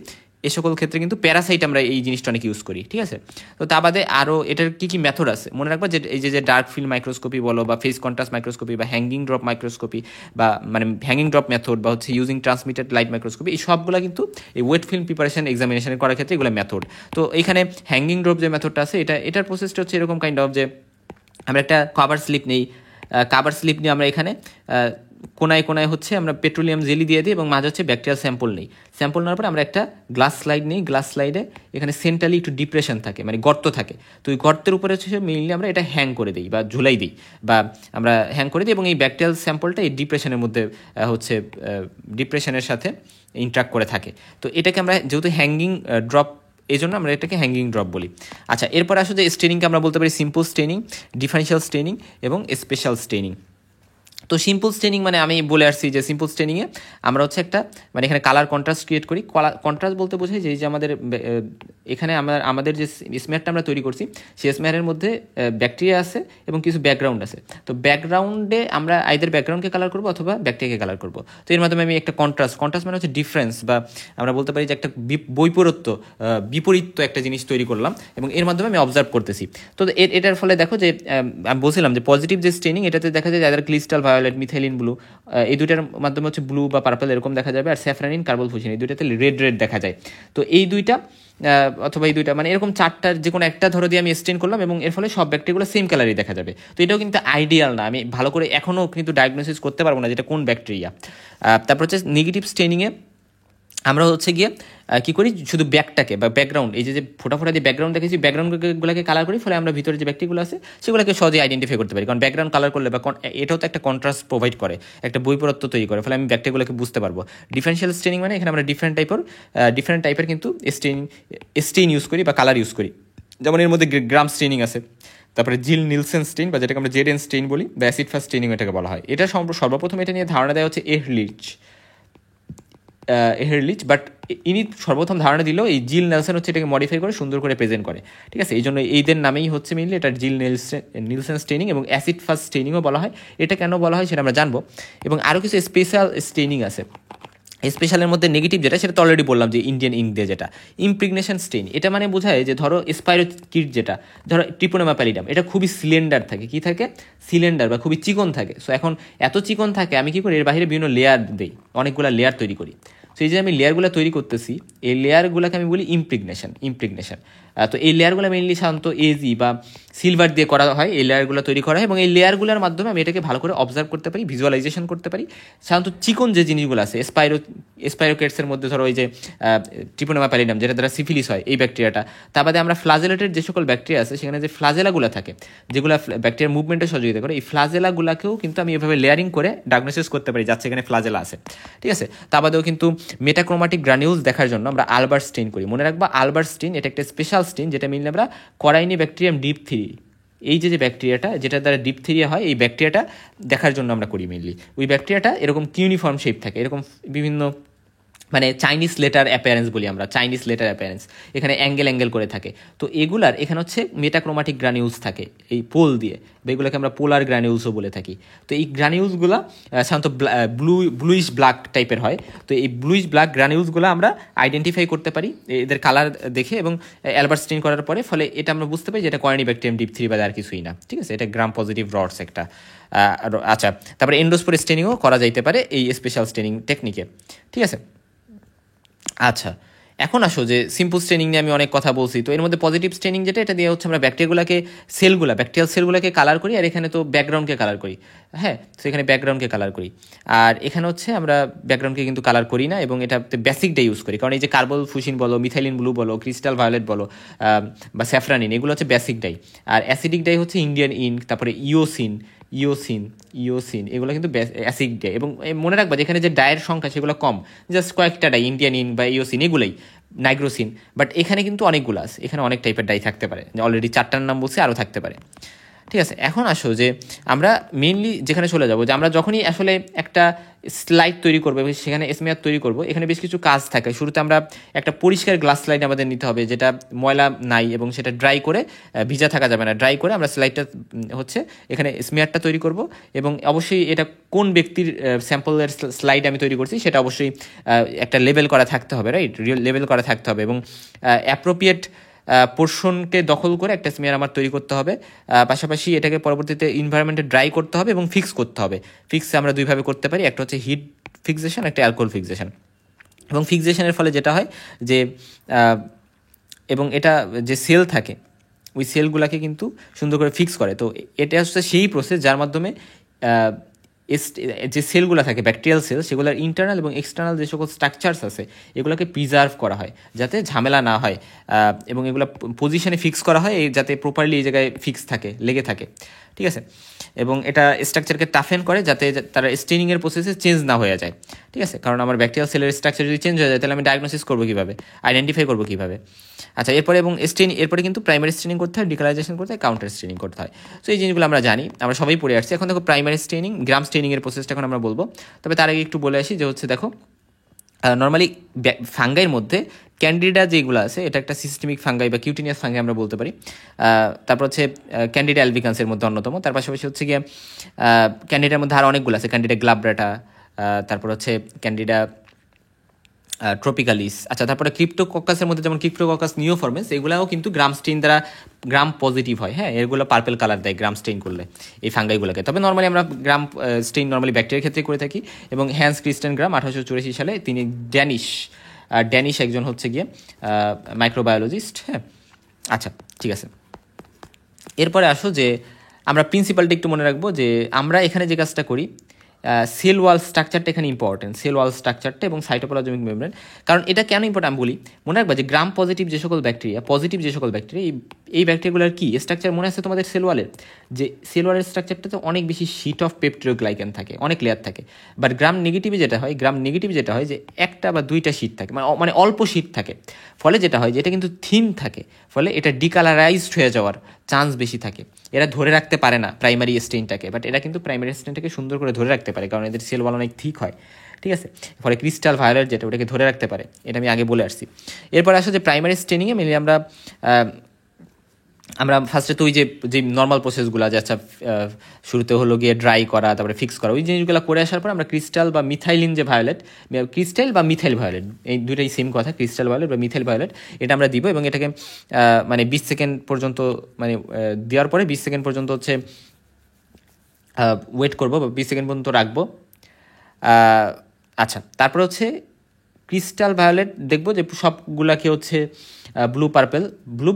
এসব সকল ক্ষেত্রে কিন্তু প্যারাসাইট আমরা এই জিনিসটা অনেক ইউজ করি, ঠিক আছে। তো তা বাদে আরও এটার কী মেথড আছে মনে রাখবা, যে এই যে ডার্ক ফিল্ড মাইক্রোস্কোপি বলো বা ফেস কন্ট্রাস্ট মাইক্রোস্কোপি বা হ্যাঙ্গিং ড্রপ মাইক্রোস্কোপি বা মানে হ্যাঙ্গিং ড্রপ মেথড বা হচ্ছে ইউজিং ট্রান্সমিটেড লাইট মাইক্রোস্কোপি, এই সবগুলো কিন্তু এই ওয়েট ফিল্ম প্রিপারেশন এক্সামিনেশন করার ক্ষেত্রে এগুলো মেথড। তো এখানে হ্যাঙ্গিং ড্রপ যে মেথডটা আছে এটার প্রসেসটা হচ্ছে এরকম কাইন্ড অফ, যে আমরা একটা কাভার স্লিপ নিই, কাভার স্লিপ নিয়ে আমরা এখানে কোনায় কোনায় হচ্ছে আমরা পেট্রোলিয়াম জেলি দিয়ে দিই এবং মাঝে হচ্ছে ব্যাকটেরিয়াল স্যাম্পল নিই। স্যাম্পল নেওয়ার পরে আমরা একটা গ্লাস স্লাইড নিই, গ্লাস স্লাইডে এখানে সেন্ট্রালি একটু ডিপ্রেশন থাকে, মানে গর্ত থাকে। তো ওই গর্তের উপরে হচ্ছে মেইনলি আমরা এটা হ্যাং করে দিই বা ঝুলাই দিই বা আমরা হ্যাং করে দিই, এবং এই ব্যাকটেরিয়াল স্যাম্পলটা এই ডিপ্রেশনের মধ্যে হচ্ছে ডিপ্রেশনের সাথে ইন্টারাক্ট করে থাকে। তো এটাকে আমরা যেহেতু হ্যাঙ্গিং ড্রপ, এই জন্য আমরা এটাকে হ্যাঙ্গিং ড্রপ বলি। আচ্ছা, এরপর আসলে স্টেনিংকে আমরা বলতে পারি সিম্পল স্টেনিং, ডিফারেন্সিয়াল স্টেনিং এবং স্পেশাল স্টেনিং। তো সিম্পল স্টেনিং মানে আমি বলে আসছি যে সিম্পল স্টেনিংয়ে আমরা হচ্ছে একটা মানে এখানে কালার কন্ট্রাস্ট ক্রিয়েট করি। কন্ট্রাস্ট বলতে বোঝাই যে আমাদের এখানে আমাদের যে স্মেয়ারটা আমরা তৈরি করছি সেই স্মেয়ারের মধ্যে ব্যাকটেরিয়া আছে এবং কিছু ব্যাকগ্রাউন্ড আছে। তো ব্যাকগ্রাউন্ডে আমরা আইদার ব্যাকগ্রাউন্ডকে কালার করবো অথবা ব্যাকটেরিয়াকে কালার করবো। তো এর মাধ্যমে আমি একটা কন্ট্রাস্ট মানে হচ্ছে ডিফারেন্স, বা আমরা বলতে পারি যে একটা বিপরীত্য একটা জিনিস তৈরি করলাম এবং এর মাধ্যমে আমি অবজার্ভ করতেছি। তো এটার ফলে দেখো যে আমি বলছিলাম যে পজিটিভ যে স্টেনিং, এটাতে দেখা যায় যাদের ক্রিস্টাল ভায়োলেট, মিথাইলিন ব্লু, এই দুইটার মাধ্যমে হচ্ছে ব্লু বা পার্পল এরকম দেখা যাবে, আর স্যাফরানিন, কার্বল ফুসিন এই দুইটাতে রেড দেখা যায়। তো এই দুইটা অথবা এই দুইটা মানে এরকম চারটার যে কোনো একটা ধরো দিয়ে আমি স্টেন করলাম এবং এর ফলে সব ব্যাকটেরিয়াগুলো সেম কালারই দেখা যাবে। তো এটাও কিন্তু আইডিয়াল না, আমি ভালো করে এখনও কিন্তু ডায়াগনোসিস করতে পারবো না যেটা কোন ব্যাকটেরিয়া। তারপর হচ্ছে নেগেটিভ স্টেনিংয়ে আমরা হচ্ছে গিয়ে কী করি, শুধু ব্যাকটাকে বা ব্যাকগ্রাউন্ড, এই যে ফোটা যে ব্যাকগ্রাউন্ড দেখেছি ব্যাকগ্রাউন্ডগুলোকে কালার করি, ফলে আমরা ভিতরে যে ব্যাকটেরিয়াগুলো আছে সেগুলোকে সহজে আইডেন্টিফাই করতে পারি। কারণ ব্যাকগ্রাউন্ড কালার করলে বা এটাও তো একটা কন্ট্রাস্ট প্রোভাইড করে, একটা বৈপরত্য তৈরি করে, ফলে আমি ব্যাকটেরিয়াগুলোকে বুঝতে পারবো। ডিফারেন্সিয়াল স্টেনিং মানে এখানে আমরা ডিফারেন্ট টাইপের কিন্তু স্টেইন ইউজ করি বা কালার ইউজ করি। যেমন এর মধ্যে গ্রাম স্টেনিং আছে, তারপরে জিল নিলসেন স্টেইন বা যেটাকে আমরা জেডেন স্টেইন বলি, বা অ্যাসিড ফাস্ট স্টেনিং এটাকে বলা হয়। এটা সর্বপ্রথম এটা নিয়ে ধারণা দেওয়া হচ্ছে এহরলিচ, বাট ইনি সর্বপ্রথম ধারণা দিল এই জিল নেলসন হচ্ছে এটাকে মডিফাই করে সুন্দর করে প্রেজেন্ট করে, ঠিক আছে। এই জন্য এইদের নামেই হচ্ছে মেইনলি এটা জিল নিলসন স্টেনিং এবং অ্যাসিড ফাস্ট স্টেনিংও বলা হয়। এটা কেন বলা হয় সেটা আমরা জানবো। এবং আরও কিছু স্পেশাল স্টেনিং আছে। স্পেশালের মধ্যে নেগেটিভ যেটা, সেটা তো অলরেডি বললাম যে ইন্ডিয়ান ইঙ্ক দিয়ে যেটা ইমপ্রিগনেশন স্টেইন, এটা মানে বোঝায় যে ধরো স্পাইরোকিট যেটা, ধরো ট্রিপোনেমা প্যালিডাম, এটা খুবই সিলিন্ডার থাকে, কি থাকে সিলিন্ডার বা খুবই চিকন থাকে। সো এখন এত চিকন থাকে আমি কি করি, এর বাইরে বিভিন্ন লেয়ার দিই, অনেকগুলো লেয়ার তৈরি করি। সো এই যে আমি লেয়ারগুলো তৈরি করতেছি, এই লেয়ারগুলোকে আমি বলি ইমপ্রিগনেশন। তো এই লেয়ারগুলো মেইনলি সাধারণত এজি বা সিলভার দিয়ে করা হয়, এই লেয়ারগুলো তৈরি করা হয় এবং এই লেয়ারগুলোর মাধ্যমে আমি এটাকে ভালো করে অবজার্ভ করতে পারি, ভিজুয়ালাইজেশন করতে পারি। সাধারণত চিকন যে জিনিসগুলো আছে স্পাইরোকেটসের মধ্যে ধরো ওই যে ট্রিপোনেমা প্যালিডাম যেটা দ্বারা সিফিলিস হয়, এই ব্যাকটেরিয়াটা। তার বাদে আমরা ফ্লাজেলেটেড যে সকল ব্যাকটেরিয়া আছে সেখানে যে ফ্লাজেলাগুলো থাকে, যেগুলো ব্যাকটেরিয়ার মুভমেন্টে সহযোগিতা করে, এই ফ্লাজেলাগুলোকেও কিন্তু আমি এভাবে লেয়ারিং করে ডায়াগনোসিস করতে পারি যাচ্ছে এখানে ফ্লাজেলা আছে, ঠিক আছে। তার বাদেও কিন্তু মেটাক্রোমাটিক গ্রানিউলস দেখার জন্য আমরা আলবার্ট স্টেইন করি। মনে রাখবা আলবার্ট স্টেইন এটা একটা স্পেশাল স্টেইন যেটা মেইনলি আমরা করাইনি ব্যাকটেরিয়াম ডিপথিরি, এই যে ব্যাকটেরিয়াটা যেটা দ্বারা ডিপথিরিয়া হয়, এই ব্যাকটেরিয়াটা দেখার জন্য আমরা করি মেইনলি। ওই ব্যাকটেরিয়াটা এরকম ইউনিফর্ম শেপ থাকে, এরকম বিভিন্ন মানে চাইনিজ লেটার অ্যাপিয়ারেন্স বলি আমরা, চাইনিজ লেটার অ্যাপিয়ারেন্স, এখানে অ্যাঙ্গেল করে থাকে। তো এগুলার এখানে হচ্ছে মেটাক্রোমাটিক গ্রানিউলস থাকে এই পোল দিয়ে, বা এগুলোকে আমরা পোলার গ্রানিউলসও বলে থাকি। তো এই গ্রানিউলসগুলো সাধারণত ব্লুইশ ব্ল্যাক টাইপের হয়। তো এই ব্লুইশ ব্ল্যাক গ্রানিউলসগুলো আমরা আইডেন্টিফাই করতে পারি এদের কালার দেখে এবং অ্যালবার্ট স্টেইন করার পরে, ফলে এটা আমরা বুঝতে পারি যে এটা করেনি ব্যাকটেরিয়াম ডিপথিরি বা আর কিছুই না, ঠিক আছে। এটা গ্রাম পজিটিভ রডস একটা। আচ্ছা, তারপরে এন্ডোস্পোর স্টেনিংও করা যাইতে পারে এই স্পেশাল স্টেনিং টেকনিকে, ঠিক আছে। আচ্ছা, এখন আসো যে সিম্পল স্টেনিং নিয়ে আমি অনেক কথা বলছি। তো এর মধ্যে পজিটিভ স্টেনিং যেটা, এটা দিয়ে হচ্ছে আমরা ব্যাকটেরিয়াল সেলগুলোকে কালার করি, আর এখানে তো ব্যাকগ্রাউন্ডকে কালার করি, হ্যাঁ। তো এখানে ব্যাকগ্রাউন্ডকে কালার করি, আর এখানে হচ্ছে আমরা ব্যাকগ্রাউন্ডকে কিন্তু কালার করি না, এবং এটাতে বেসিক ডে ইউজ করি। কারণ এই যে কার্বল ফুসিন বলো, মিথাইলিন ব্লু বলো, ক্রিস্টাল ভায়োলেট বলো বা স্যাফরানিন, এগুলো হচ্ছে বেসিক ডাই। আর অ্যাসিডিক ডাই হচ্ছে ইন্ডিয়ান ইঙ্ক, তারপরে ইওসিন, এগুলো কিন্তু অ্যাসিড ডাই। এবং মনে রাখবা যেখানে যে ডায়ের সংখ্যা সেগুলো কম, জাস্ট কয়েকটা ডাই, ইন্ডিয়ান ইন বা ইওসিন এগুলোই, নাইগ্রোসিন। বাট এখানে কিন্তু অনেকগুলো আছে, এখানে অনেক টাইপের ডাই থাকতে পারে, অলরেডি 4টার নাম বলছি, আরও থাকতে পারে। ঠিক আছে, এখন আসো যে আমরা মেইনলি যেখানে চলে যাব, যে আমরা যখনই আসলে একটা স্লাইড তৈরি করবো, সেখানে স্মেয়ার তৈরি করব, এখানে বেশ কিছু কাজ থাকে। শুরুতে আমরা একটা পরিষ্কার গ্লাস স্লাইড আমাদের নিতে হবে, যেটা ময়লা নাই এবং সেটা ড্রাই করে, ভিজা থাকা যাবে না, ড্রাই করে আমরা স্লাইডটা হচ্ছে এখানে স্মেয়ারটা তৈরি করব। এবং অবশ্যই এটা কোন ব্যক্তির স্যাম্পলের স্লাইড আমি তৈরি করছি সেটা অবশ্যই একটা লেবেল করা থাকতে হবে, রাইট, লেবেল করা থাকতে হবে, এবং অ্যাপ্রোপ্রিয়েট পোর্শনকে দখল করে একটা স্মেয়ার আমার তৈরি করতে হবে। পাশাপাশি এটাকে পরবর্তীতে এনভায়রনমেন্টে ড্রাই করতে হবে এবং ফিক্স করতে হবে। ফিক্স আমরা দুইভাবে করতে পারি, একটা হচ্ছে হিট ফিক্সেশন, একটা অ্যালকোহল ফিক্সেশন। এবং ফিক্সেশনের ফলে যেটা হয় যে এবং এটা যে সেল থাকে ওই সেলগুলোকে কিন্তু সুন্দর করে ফিক্স করে। তো এটা হচ্ছে সেই প্রসেস যার মাধ্যমে যে সেলগুলো থাকে ব্যাকটেরিয়াল সেল, সেগুলোর ইন্টারনাল এবং এক্সটার্নাল যে সকল স্ট্রাকচারস আছে এগুলোকে প্রিজার্ভ করা হয় যাতে ঝামেলা না হয়, এবং এগুলো পজিশনে ফিক্স করা হয় যাতে প্রপারলি এই জায়গায় ফিক্স থাকে, লেগে থাকে। ঠিক আছে, এবং এটা স্ট্রাকচারকে টাফেন করে যাতে তারা স্টেনিংয়ের প্রসেসে চেঞ্জ না হয়ে যায়। ঠিক আছে, কারণ আমার ব্যাকটেরিয়াল সেলের স্ট্রাকচার যদি চেঞ্জ হয়ে যায় তাহলে আমি ডায়াগনোসিস করবো কীভাবে, আইডেন্টিফাই করবো কীভাবে। আচ্ছা, এরপরে এবং এরপরে কিন্তু প্রাইমারি স্টেনিং করতে হয়, ডিকালাইজেশন করতে হয়, কাউন্টার স্টেনিং করতে হয়। তো এই জিনিসগুলো আমরা জানি, আমরা সবাই পড়ে আসছি। এখন দেখো প্রাইমারি স্টেনিং, গ্রাম স্টেনিংয়ের প্রসেসটা এখন আমরা বলবো। তবে তার আগে একটু বলে আসি যে হচ্ছে দেখো নর্মালি ফাঙ্গাইয়ের মধ্যে ক্যান্ডিডা যেগুলো আছে এটা একটা সিস্টেমিক ফাঙ্গাই বা কিউটিনিয়াস ফাঙ্গাই আমরা বলতে পারি। তারপর হচ্ছে ক্যান্ডিডা অ্যালবিকান্সের মধ্যে অন্যতম। তার পাশাপাশি হচ্ছে গিয়ে ক্যান্ডিডার মধ্যে আরও অনেকগুলো আছে, ক্যান্ডিডা গ্লাব্রাটা, তারপর হচ্ছে ক্যান্ডিডা ট্রপিক্যালিস। আচ্ছা, তারপরে ক্রিপ্টোককাসের মধ্যে যেমন ক্রিপ্টোককাস নিওফর্মেন্স, এগুলাও কিন্তু গ্রাম স্টেইন দ্বারা গ্রাম পজিটিভ হয়। হ্যাঁ, এগুলো পার্পেল কালার দেয় গ্রাম স্টেইন করলে এই ফাঙ্গাইগুলোকে। তবে নর্মালি আমরা গ্রাম স্টেইন নর্মালি ব্যাকটেরিয়ার ক্ষেত্রে করে থাকি। এবং হ্যান্স ক্রিস্টেন গ্রাম 1884 সালে তিনি ড্যানিশ একজন হচ্ছে গিয়ে মাইক্রোবায়োলজিস্ট। হ্যাঁ, আচ্ছা ঠিক আছে। এরপরে আসো যে আমরা প্রিন্সিপালটা একটু মনে রাখবো, যে আমরা এখানে যে কাজটা করি সেল ওয়াল স্ট্রাকচারটা এখানে ইম্পর্টেন্ট, সেল ওয়াল স্ট্রাকচারটা এবং সাইটোপ্লাজমিক মেমব্রেন। কারণ এটা কেন ইম্পর্টেন্ট আমি বলি, মনে রাখবা যে গ্রাম পজিটিভ যে সকল ব্যাকটেরিয়া, এই ব্যাকটেরিয়াগুলোর কি স্ট্রাকচার মনে আছে তোমাদের সেল ওয়ালের? যে সেল ওয়ালের স্ট্রাকচারটাতে অনেক বেশি শিট অফ পেপটিডোগ্লাইকান থাকে, অনেক লেয়ার থাকে। বাট গ্রাম নেগেটিভে যেটা হয় যে একটা বা দুইটা শিট থাকে, মানে অল্প শিট থাকে। ফলে যেটা হয় যে এটা কিন্তু থিন থাকে, ফলে এটা ডিকালারাইজড হয়ে যাওয়ার চান্স বেশি থাকে। এরা ধরে রাখতে পারে না প্রাইমারি স্টেইনটাকে, বাট এরা কিন্তু প্রাইমারি স্টেইনটাকে সুন্দর করে ধরে রাখতে পারে, কারণ এদের সেল ওয়াল অনেক থিক হয়। ঠিক আছে, ফলে ক্রিস্টাল ভায়োলেট যেটা ওটাকে ধরে রাখতে পারে, এটা আমি আগে বলে আসছি। এরপর আসলে যে প্রাইমারি স্টেনিংয়ে মেনলি আমরা ফার্স্টে তো ওই যে নর্মাল প্রসেসগুলো আছে, আচ্ছা শুরুতে হলো গিয়ে ড্রাই করা, তারপরে ফিক্স করা, ওই জিনিসগুলো করে আসার পর আমরা ক্রিস্টাল বা মিথাইলিন যে ভায়োলেট, ক্রিস্টাল বা মিথাইল ভায়োলেট, এই দুইটাই সেম কথা, ক্রিস্টাল ভায়োলেট বা মিথাইল ভায়োলেট, এটা আমরা দিব। এবং এটাকে মানে 20 সেকেন্ড পর্যন্ত, মানে দেওয়ার পরে 20 সেকেন্ড পর্যন্ত হচ্ছে ওয়েট করবো বা 20 সেকেন্ড পর্যন্ত রাখবো। আচ্ছা, তারপর হচ্ছে ক্রিস্টাল ভায়োলেট দেখবো যে সবগুলাকে হচ্ছে ব্লু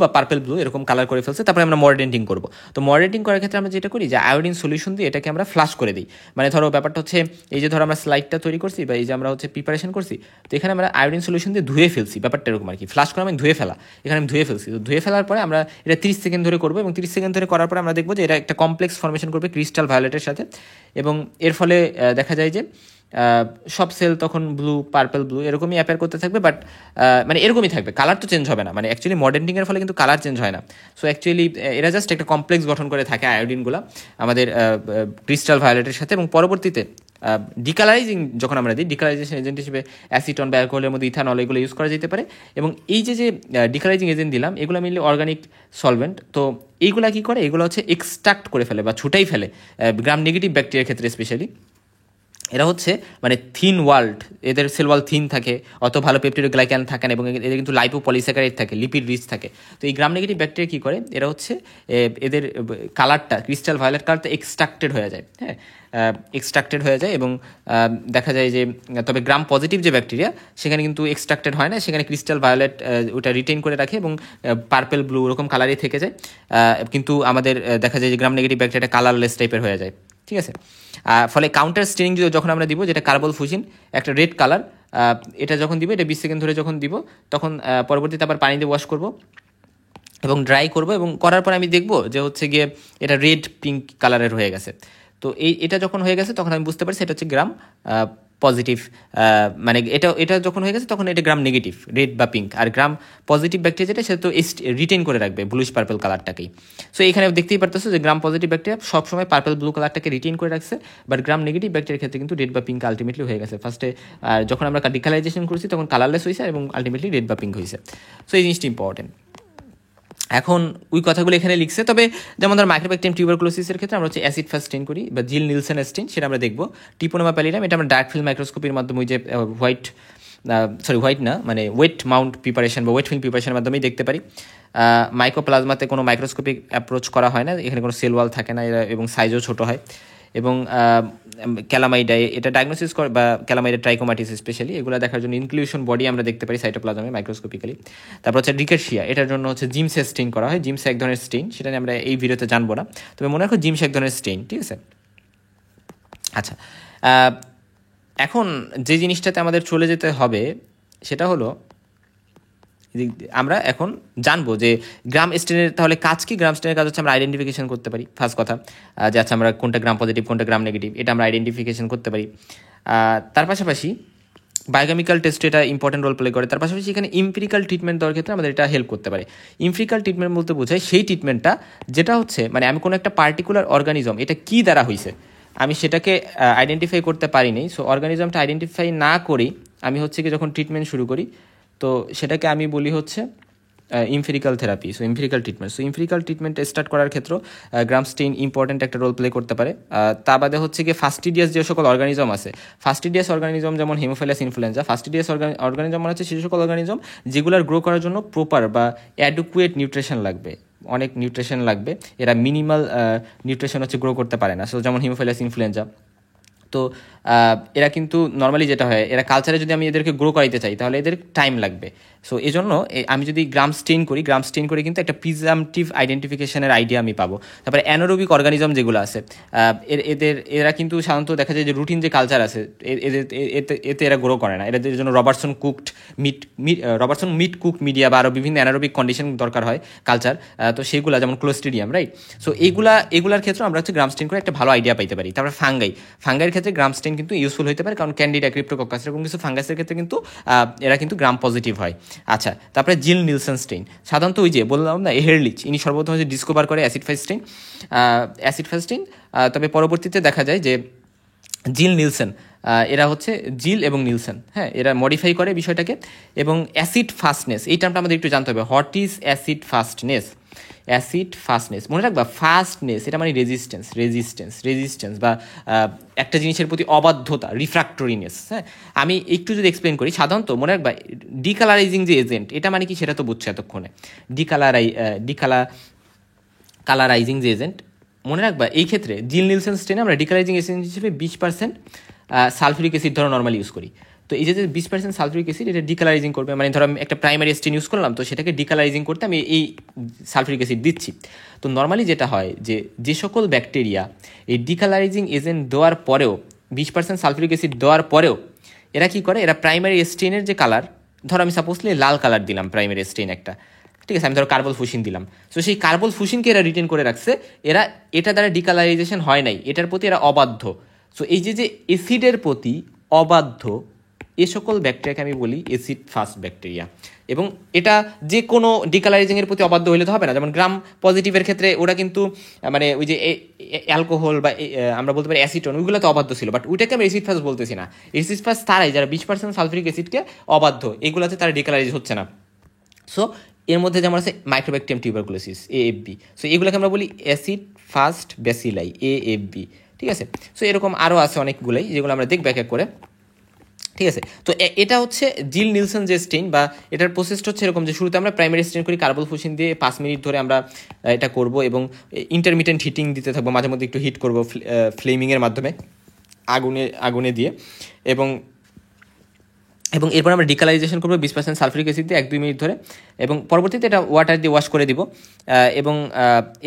বা পার্পেল ব্লু এরকম কালার করে ফেলছে। তারপরে আমরা মডারেটিং করবো। তো মডারেটিং করার ক্ষেত্রে আমরা যেটা করি যে আয়োডিন সলিউশন দিয়ে এটাকে আমরা ফ্লাশ করে দিই। মানে ধরো ব্যাপারটা হচ্ছে এই যে ধরো আমরা স্লাইডটা তৈরি করছি বা এই যে আমরা হচ্ছে প্রিপারেশন করছি, তো এখানে আমরা আয়োডিন সলিউশন দিয়ে ধুয়ে ফেলছি, ব্যাপারটা এরকম আর কি। ফ্লাশ করে আমি ধুয়ে ফেলা, এখানে আমি ধুয়ে ফেলছি। তো ধুয়ে ফেলার পরে আমরা এটা 30 সেকেন্ড ধরে করবো, এবং 30 সেকেন্ড ধরে করার পরে আমরা দেখবো যে এটা একটা কমপ্লেক্স ফর্মেশন করবে ক্রিস্টাল ভায়োলেটের সাথে। এবং এর ফলে দেখা যায় যে সব সেল তখন ব্লু, পার্পল ব্লু এরকমই অ্যাপেয়ার করতে থাকবে। বাট মানে এরকমই থাকবে, কালার তো চেঞ্জ হবে না। মানে অ্যাকচুয়ালি মডারেটিংয়ের ফলে কিন্তু কালার চেঞ্জ হয় না। সো অ্যাকচুয়ালি এরা জাস্ট একটা কমপ্লেক্স গঠন করে থাকে আয়োডিনগুলো আমাদের ক্রিস্টাল ভায়োলেটের সাথে। এবং পরবর্তীতে ডিকালারাইজিং যখন আমরা দিই, ডিকালারাইজেশন এজেন্ট হিসেবে অ্যাসিটন বা অ্যালকোহলের মধ্যে ইথানল এগুলো ইউজ করা যেতে পারে। এবং এই যে ডিকালারাইজিং এজেন্ট দিলাম, এগুলো মেনলি অর্গানিক সলভেন্ট। তো এইগুলা কী করে, এগুলো হচ্ছে এক্সট্রাক্ট করে ফেলে বা ছুটাই ফেলে গ্রাম নেগেটিভ ব্যাকটেরিয়ার ক্ষেত্রে স্পেশালি। এরা হচ্ছে মানে থিন ওয়াল্ড, এদের সেল ওয়াল থিন থাকে, অত ভালো পেপটিডোগ্লাইকান থাকে না, এবং এদের কিন্তু লাইপোপলিস্যাকারাইড থাকে, লিপিড রিচ থাকে। তো এই গ্রাম নেগেটিভ ব্যাকটেরিয়া কী করে, এরা হচ্ছে এদের কালারটা, ক্রিস্টাল ভায়োলেট কালারটা এক্সট্রাক্টেড হয়ে যায়। হ্যাঁ, এক্সট্রাক্টেড হয়ে যায়। এবং দেখা যায় যে তবে গ্রাম পজিটিভ যে ব্যাকটেরিয়া সেখানে কিন্তু এক্সট্রাক্টেড হয় না, সেখানে ক্রিস্টাল ভায়োলেট ওটা রিটেইন করে রাখে এবং পার্পেল ব্লু ওরকম কালারই থেকে যায়। কিন্তু আমাদের দেখা যায় যে গ্রাম নেগেটিভ ব্যাকটেরিয়াটা কালারলেস টাইপের হয়ে যায়। ঠিক আছে, ফলে কাউন্টার স্টেনিং যখন আমরা দিব, যেটা কার্বল ফুজিন, একটা রেড কালার, এটা যখন দিব, এটা 20 সেকেন্ড ধরে যখন দিব, তখন পরবর্তীতে আবার পানি দিয়ে ওয়াশ করব এবং ড্রাই করব। এবং করার পর আমি দেখব যে হচ্ছে গিয়ে এটা রেড পিঙ্ক কালারের হয়ে গেছে। তো এটা যখন হয়ে গেছে তখন আমি বুঝতে পারছি এটা হচ্ছে গ্রাম পজিটিভ, মানে এটা যখন হয়ে গেছে তখন এটা গ্রাম নেগেটিভ, রেড বা পিঙ্ক। আর গ্রাম পজিটিভ ব্যাকটেরিয়া যেটা সেটা তো রিটেন করে রাখবে ব্লুইশ পার্পল কালারটাকেই। সো এখানে দেখতেই পারতেছো যে গ্রাম পজিটিভ ব্যাকটেরিয়া সবসময় পার্পল ব্লু কালারটাকে রিটেন করে রাখছে, বাট গ্রাম নেগেটিভ ব্যাকটেরিয়ার ক্ষেত্রে কিন্তু রেড বা পিঙ্ক আলটিমেটলি হয়ে গেছে। ফার্স্টে যখন আমরা ডিকালারাইজেশন করছি তখন কালারলেস হয়েছে এবং আলটিমেটলি রেড বা পিঙ্ক হয়েছে। সো এই জিনিসটা ইম্পর্টেন্ট। এখন ওই কথাগুলো এখানে লিখছে, তবে যেমন ধর মাইক্রোব্যাকটেরিয়াম টিউবারকুলোসিসের ক্ষেত্রে আমরা হচ্ছে অ্যাসিড ফার্স্ট স্টেইন করি বা জিল নিলসন স্টেইন, সেটা আমরা দেখবো। টিপোনামা প্যালিডাম এটা আমরা ডার্ক ফিল্ড মাইক্রোস্কোপির মাধ্যমে ওই যে হোয়াইট না মানে ওয়েট মাউন্ট প্রিপারেশন বা ওয়েট ফিল্ম প্রিপারেশনের মাধ্যমেই দেখতে পারি। মাইক্রোপ্লাজমাতে কোনো মাইক্রোস্কোপিক অ্যাপ্রোচ করা হয় না, এখানে কোনো সেল ওয়াল থাকে না, এরা এবং সাইজও ছোটো হয়। এবং ক্যালামাইডাই এটা ডায়াগনোসিস করে, বা ক্যালামাইডা ট্রাইকোমাটিস স্পেশালি, এগুলো দেখার জন্য ইনক্লুশন বডি আমরা দেখতে পারি সাইটোপ্লাজমে মাইক্রোস্কোপিক্যালি। তারপর হচ্ছে রিকেশিয়া, এটার জন্য হচ্ছে জিমসের স্টেইন করা হয়। জিমস এক ধরনের স্টেইন, সেটা নিয়ে আমরা এই ভিডিওতে জানবো না, তবে মনে রাখো জিমস এক ধরনের স্টেইন, ঠিক আছে। আচ্ছা, এখন যে জিনিসটাতে আমাদের চলে যেতে হবে সেটা হলো আমরা এখন জানবো যে গ্রাম স্টেনের তাহলে কাজ কি। গ্রাম স্টেনের কাজ হচ্ছে আমরা আইডেন্টিফিকেশন করতে পারি, ফার্স্ট কথা, যে আচ্ছা আমরা কোনটা গ্রাম পজিটিভ কোনটা গ্রাম নেগেটিভ এটা আমরা আইডেন্টিফিকেশন করতে পারি। তার পাশাপাশি বায়োকেমিক্যাল টেস্ট এটা ইম্পর্টেন্ট রোল প্লে করে। তার পাশাপাশি এখানে ইম্পিরিক্যাল ট্রিটমেন্ট দেওয়ার ক্ষেত্রে আমাদের এটা হেল্প করতে পারে। ইম্পিরিক্যাল ট্রিটমেন্ট বলতে বোঝায় সেই ট্রিটমেন্টটা যেটা হচ্ছে মানে আমি কোনো একটা পার্টিকুলার অর্গানিজম এটা কী দ্বারা হয়েছে আমি সেটাকে আইডেন্টিফাই করতে পারিনি। সো অর্গানিজমটা আইডেন্টিফাই না করি আমি হচ্ছে কি যখন ট্রিটমেন্ট শুরু করি, তো সেটাকে আমি বলি হচ্ছে empirical therapy. So empirical treatment, so empirical treatment start করার ক্ষেত্রে গ্রাম স্টেইন ইম্পর্টেন্ট একটা রোল প্লে করতে পারে। তা বাদে হচ্ছে কি ফাস্টিডিয়াস যে সকল অর্গানিজম আছে, ফাস্টিডিয়াস অর্গানিজম যেমন হেমোফিলাস ইনফ্লুয়েঞ্জা, ফাস্টিডিয়াস অর্গানিজম মানে হচ্ছে সেই সকল অর্গানিজম যেগুলোর গ্রো করার জন্য প্রপার বা অ্যাডুকুয়েট নিউট্রিশন লাগবে, অনেক নিউট্রিশন লাগবে, এরা মিনিমাল নিউট্রিশন হচ্ছে গ্রো করতে পারে না। সো যেমন হেমোফিলাস ইনফ্লুয়েঞ্জা, তো এরা কিন্তু নর্মালি যেটা হয় এরা কালচারে যদি আমি এদেরকে গ্রো করাইতে চাই তাহলে এদের টাইম লাগবে। সো এই জন্য আমি যদি গ্রাম স্টেইন করি কিন্তু একটা প্রিজামটিভ আইডেন্টিফিকেশনের আইডিয়া আমি পাবো। তারপরে অ্যানোরোবিক অর্গানিজম যেগুলো আছে এরা কিন্তু সাধারণত দেখা যায় যে রুটিন যে কালচার আছে এতে এরা গ্রো করে না, এদের জন্য রবার্টসন মিট কুকড মিডিয়া বা আরও বিভিন্ন অ্যানোরোবিক কন্ডিশন দরকার হয় কালচার, তো সেগুলো যেমন ক্লোস্ট্রিডিয়াম, রাইট। সো এগুলার ক্ষেত্রে আমরা হচ্ছে গ্রাম স্টেইন করে একটা ভালো আইডিয়া পাইতে পারি। তারপরে ফাঙ্গাইয়ের ক্ষেত্রে গ্রাম স্টেইন কিন্তু ইউজফুল হতে পারে, কারণ ক্যান্ডিডা ক্রিপ্টোকক্কাস এরকম কিছু ফাঙ্গাসের ক্ষেত্রে কিন্তু এরা কিন্তু গ্রাম পজিটিভ হয়। আচ্ছা, তারপরে জিল নিলসন স্টেইন, সাধারণত ওই যে বললাম না এহেরলিচ, ইনি সর্বপ্রথম হচ্ছে ডিসকভার করে অ্যাসিড ফার্স্ট স্টেইন, তবে পরবর্তীতে দেখা যায় যে জিল নিলসন এরা হচ্ছে জিল এবং নিলসন, হ্যাঁ, এরা মডিফাই করে বিষয়টাকে। এবং অ্যাসিড ফাস্টনেস এই টার্মটা আমাদের একটু জানতে হবে। What is acid fastness? Acid fastness মনে রাখবা, ফাস্টনেস এটা মানে রেজিস্ট্যান্স বা একটা জিনিসের প্রতি অবাধ্যতা, রিফ্র্যাক্টরিনেস। হ্যাঁ, আমি একটু যদি এক্সপ্লেন করি, সাধারণত মনে রাখবা ডিকালারাইজিং যে এজেন্ট এটা মানে কি সেটা তো বুঝছো এতক্ষণে। কালারাইজিং যে এজেন্ট, মনে রাখবা এই ক্ষেত্রে জিল নিলসন স্টেনে আমরা ডিকালারাইজিং এজেন্ট হিসেবে 20% সালফিউরিক অ্যাসিড ধরো নর্মালি ইউজ করি। তো এই যে 20% সালফিউরিক অ্যাসিড এটা ডিকালারাইজিং করবে, মানে ধরো আমি একটা প্রাইমারি স্টেন ইউজ করলাম, তো সেটাকে ডিকালারাইজিং করতে আমি এই সালফিউরিক অ্যাসিড দিচ্ছি। তো নর্মালি যেটা হয় যে সকল ব্যাকটেরিয়া এই ডিকালারাইজিং এজেন্ট দেওয়ার পরেও 20% সালফিউরিক অ্যাসিড দেওয়ার পরেও এরা কী করে, এরা প্রাইমারি স্টেনের যে কালার, ধরো আমি সাপোজলি লাল কালার দিলাম প্রাইমারি স্টেন একটা, ঠিক আছে, আমি ধরো কার্বল ফুসিন দিলাম, সো সেই কার্বল ফুসিনকে এরা রিটেন করে রাখছে, এরা এটা দ্বারা ডিকালারাইজেশন হয় নাই, এটার প্রতি এরা অবাধ্য। সো এই যে অ্যাসিডের প্রতি অবাধ্য এ সকল ব্যাকটেরিয়াকে আমি বলি অ্যাসিড ফাস্ট ব্যাকটেরিয়া। এবং এটা যে কোনো ডিকালারাইজিংয়ের প্রতি অবাধ্য হইলে তো হবে না। যেমন গ্রাম পজিটিভের ক্ষেত্রে ওরা কিন্তু মানে ওই যে অ্যালকোহল বা আমরা বলতে পারি অ্যাসিটন, ওইগুলো তো অবাধ্য ছিল, বাট ওইটাকে আমি অ্যাসিড ফাস্ট বলতেছি না। অ্যাসিড ফাস্ট তারাই যারা 20% সালফিউরিক অ্যাসিডকে অবাধ্য, এগুলোতে তারা ডিকালারাইজ হচ্ছে না। সো এর মধ্যে যেমন আছে মাইক্রোব্যাকটেরিয়াম টিউবারকুলোসিস AFB, সো এগুলোকে আমরা বলি অ্যাসিড ফাস্ট ব্যাসিলাই AFB, ঠিক আছে। সো এরকম আরও আছে অনেকগুলোই যেগুলো আমরা দেখব এক এক করে, ঠিক আছে। তো এটা হচ্ছে জিল নিলসন যে স্টেইন বা এটার প্রসেসটা হচ্ছে এরকম যে শুরুতে আমরা প্রাইমারি স্টেইন করি কার্বল ফুসিন দিয়ে 5 মিনিট ধরে আমরা এটা করব এবং ইন্টারমিটেন্ট হিটিং দিতে থাকবো, মাঝে মধ্যে একটু হিট করবো ফ্লেমিংয়ের মাধ্যমে আগুনে দিয়ে। এবং এবং এরপর আমরা ডিকালারাইজেশন করবো 20% সালফিউরিক অ্যাসিড দিয়ে 1-2 মিনিট ধরে, এবং পরবর্তীতে এটা ওয়াটার দিয়ে ওয়াশ করে দিব। এবং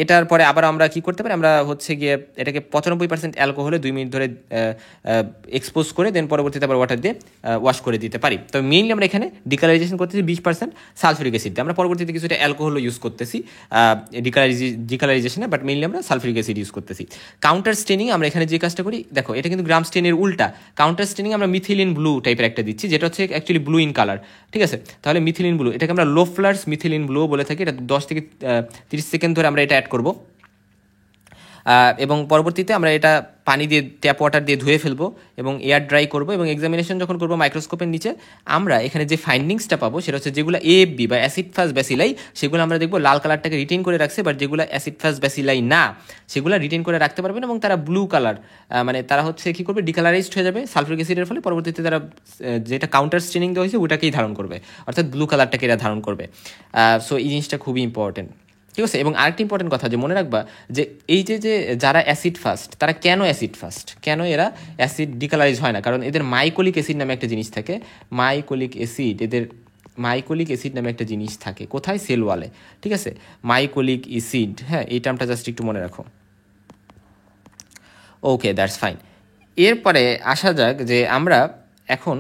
এটার পরে আবার আমরা কি করতে পারি, আমরা হচ্ছে গিয়ে এটাকে 95% অ্যালকোহলে 2 মিনিট ধরে এক্সপোজ করে দেন পরবর্তীতে আবার ওয়াটার দিয়ে ওয়াশ করে দিতে পারি। তবে মেইনলি আমরা এখানে ডিকালারাইজেশন করতেছি 20% সালফিউরিক অ্যাসিড দিয়ে। আমরা পরবর্তীতে কিছুটা অ্যালকোহলও ইউজ করতেছি ডিকালারাইজেশনে, বাট মেইনলি আমরা সালফিউরিক অ্যাসিড ইউজ করতেছি। কাউন্টার স্টেনিং আমরা এখানে যে কাজটা করি, দেখো এটা কিন্তু গ্রাম স্টেনের উল্টা। কাউন্টার স্টেনিং আমরা মিথিলিন ব্লু টাইপের একটা দিচ্ছি, যেটা হচ্ছে অ্যাকচুয়ালি ব্লু ইন কালার, ঠিক আছে। তাহলে মিথিলিন ব্লু, এটাকে আমরা লোফলার্স মিথিলিন ব্লু বলে থাকি। এটা 10 থেকে 30 সেকেন্ড ধরে আমরা এটা অ্যাড করবো, এবং পরবর্তীতে আমরা এটা পানি দিয়ে ট্যাপ ওয়াটার দিয়ে ধুয়ে ফেলবো এবং এয়ার ড্রাই করবো। এবং এক্সামিনেশন যখন করবো মাইক্রোস্কোপের নিচে আমরা এখানে যে ফাইন্ডিংসটা পাবো সেটা হচ্ছে যেগুলো এএফবি বা অ্যাসিড ফাস ব্যাসিলাই, সেগুলো আমরা দেখবো লাল কালারটাকে রিটেন করে রাখছে, বাট যেগুলো অ্যাসিড ফাস ব্যাসিলাই না সেগুলো রিটেন করে রাখতে পারবে না, এবং তারা ব্লু কালার, মানে তারা হচ্ছে কী করবে, ডিকালারাইজড হয়ে যাবে সালফিউরিক অ্যাসিডের ফলে। পরবর্তীতে তারা যেটা কাউন্টার স্টেনিং দেওয়া হয়েছে ওটাকেই ধারণ করবে, অর্থাৎ ব্লু কালারটাকে এরা ধারণ করবে। সো এই জিনিসটা খুবই ইম্পর্টেন্ট, ঠিক আছে। এবং আরেকটি ইম্পর্টেন্ট কথা যে মনে রাখবা যে এই যে যারা অ্যাসিড ফাস্ট, তারা কেন অ্যাসিড ফাস্ট, কেন এরা অ্যাসিড ডিকালারাইজ হয় না, কারণ এদের মাইকোলিক অ্যাসিড নামে একটা জিনিস থাকে। মাইকোলিক অ্যাসিড নামে একটা জিনিস থাকে কোথায়, সেল ওয়ালে, ঠিক আছে। মাইকোলিক অ্যাসিড, হ্যাঁ, এই টার্মটা জাস্ট একটু মনে রাখো। ওকে, দ্যাটস ফাইন। এরপরে আসা যাক যে আমরা এখন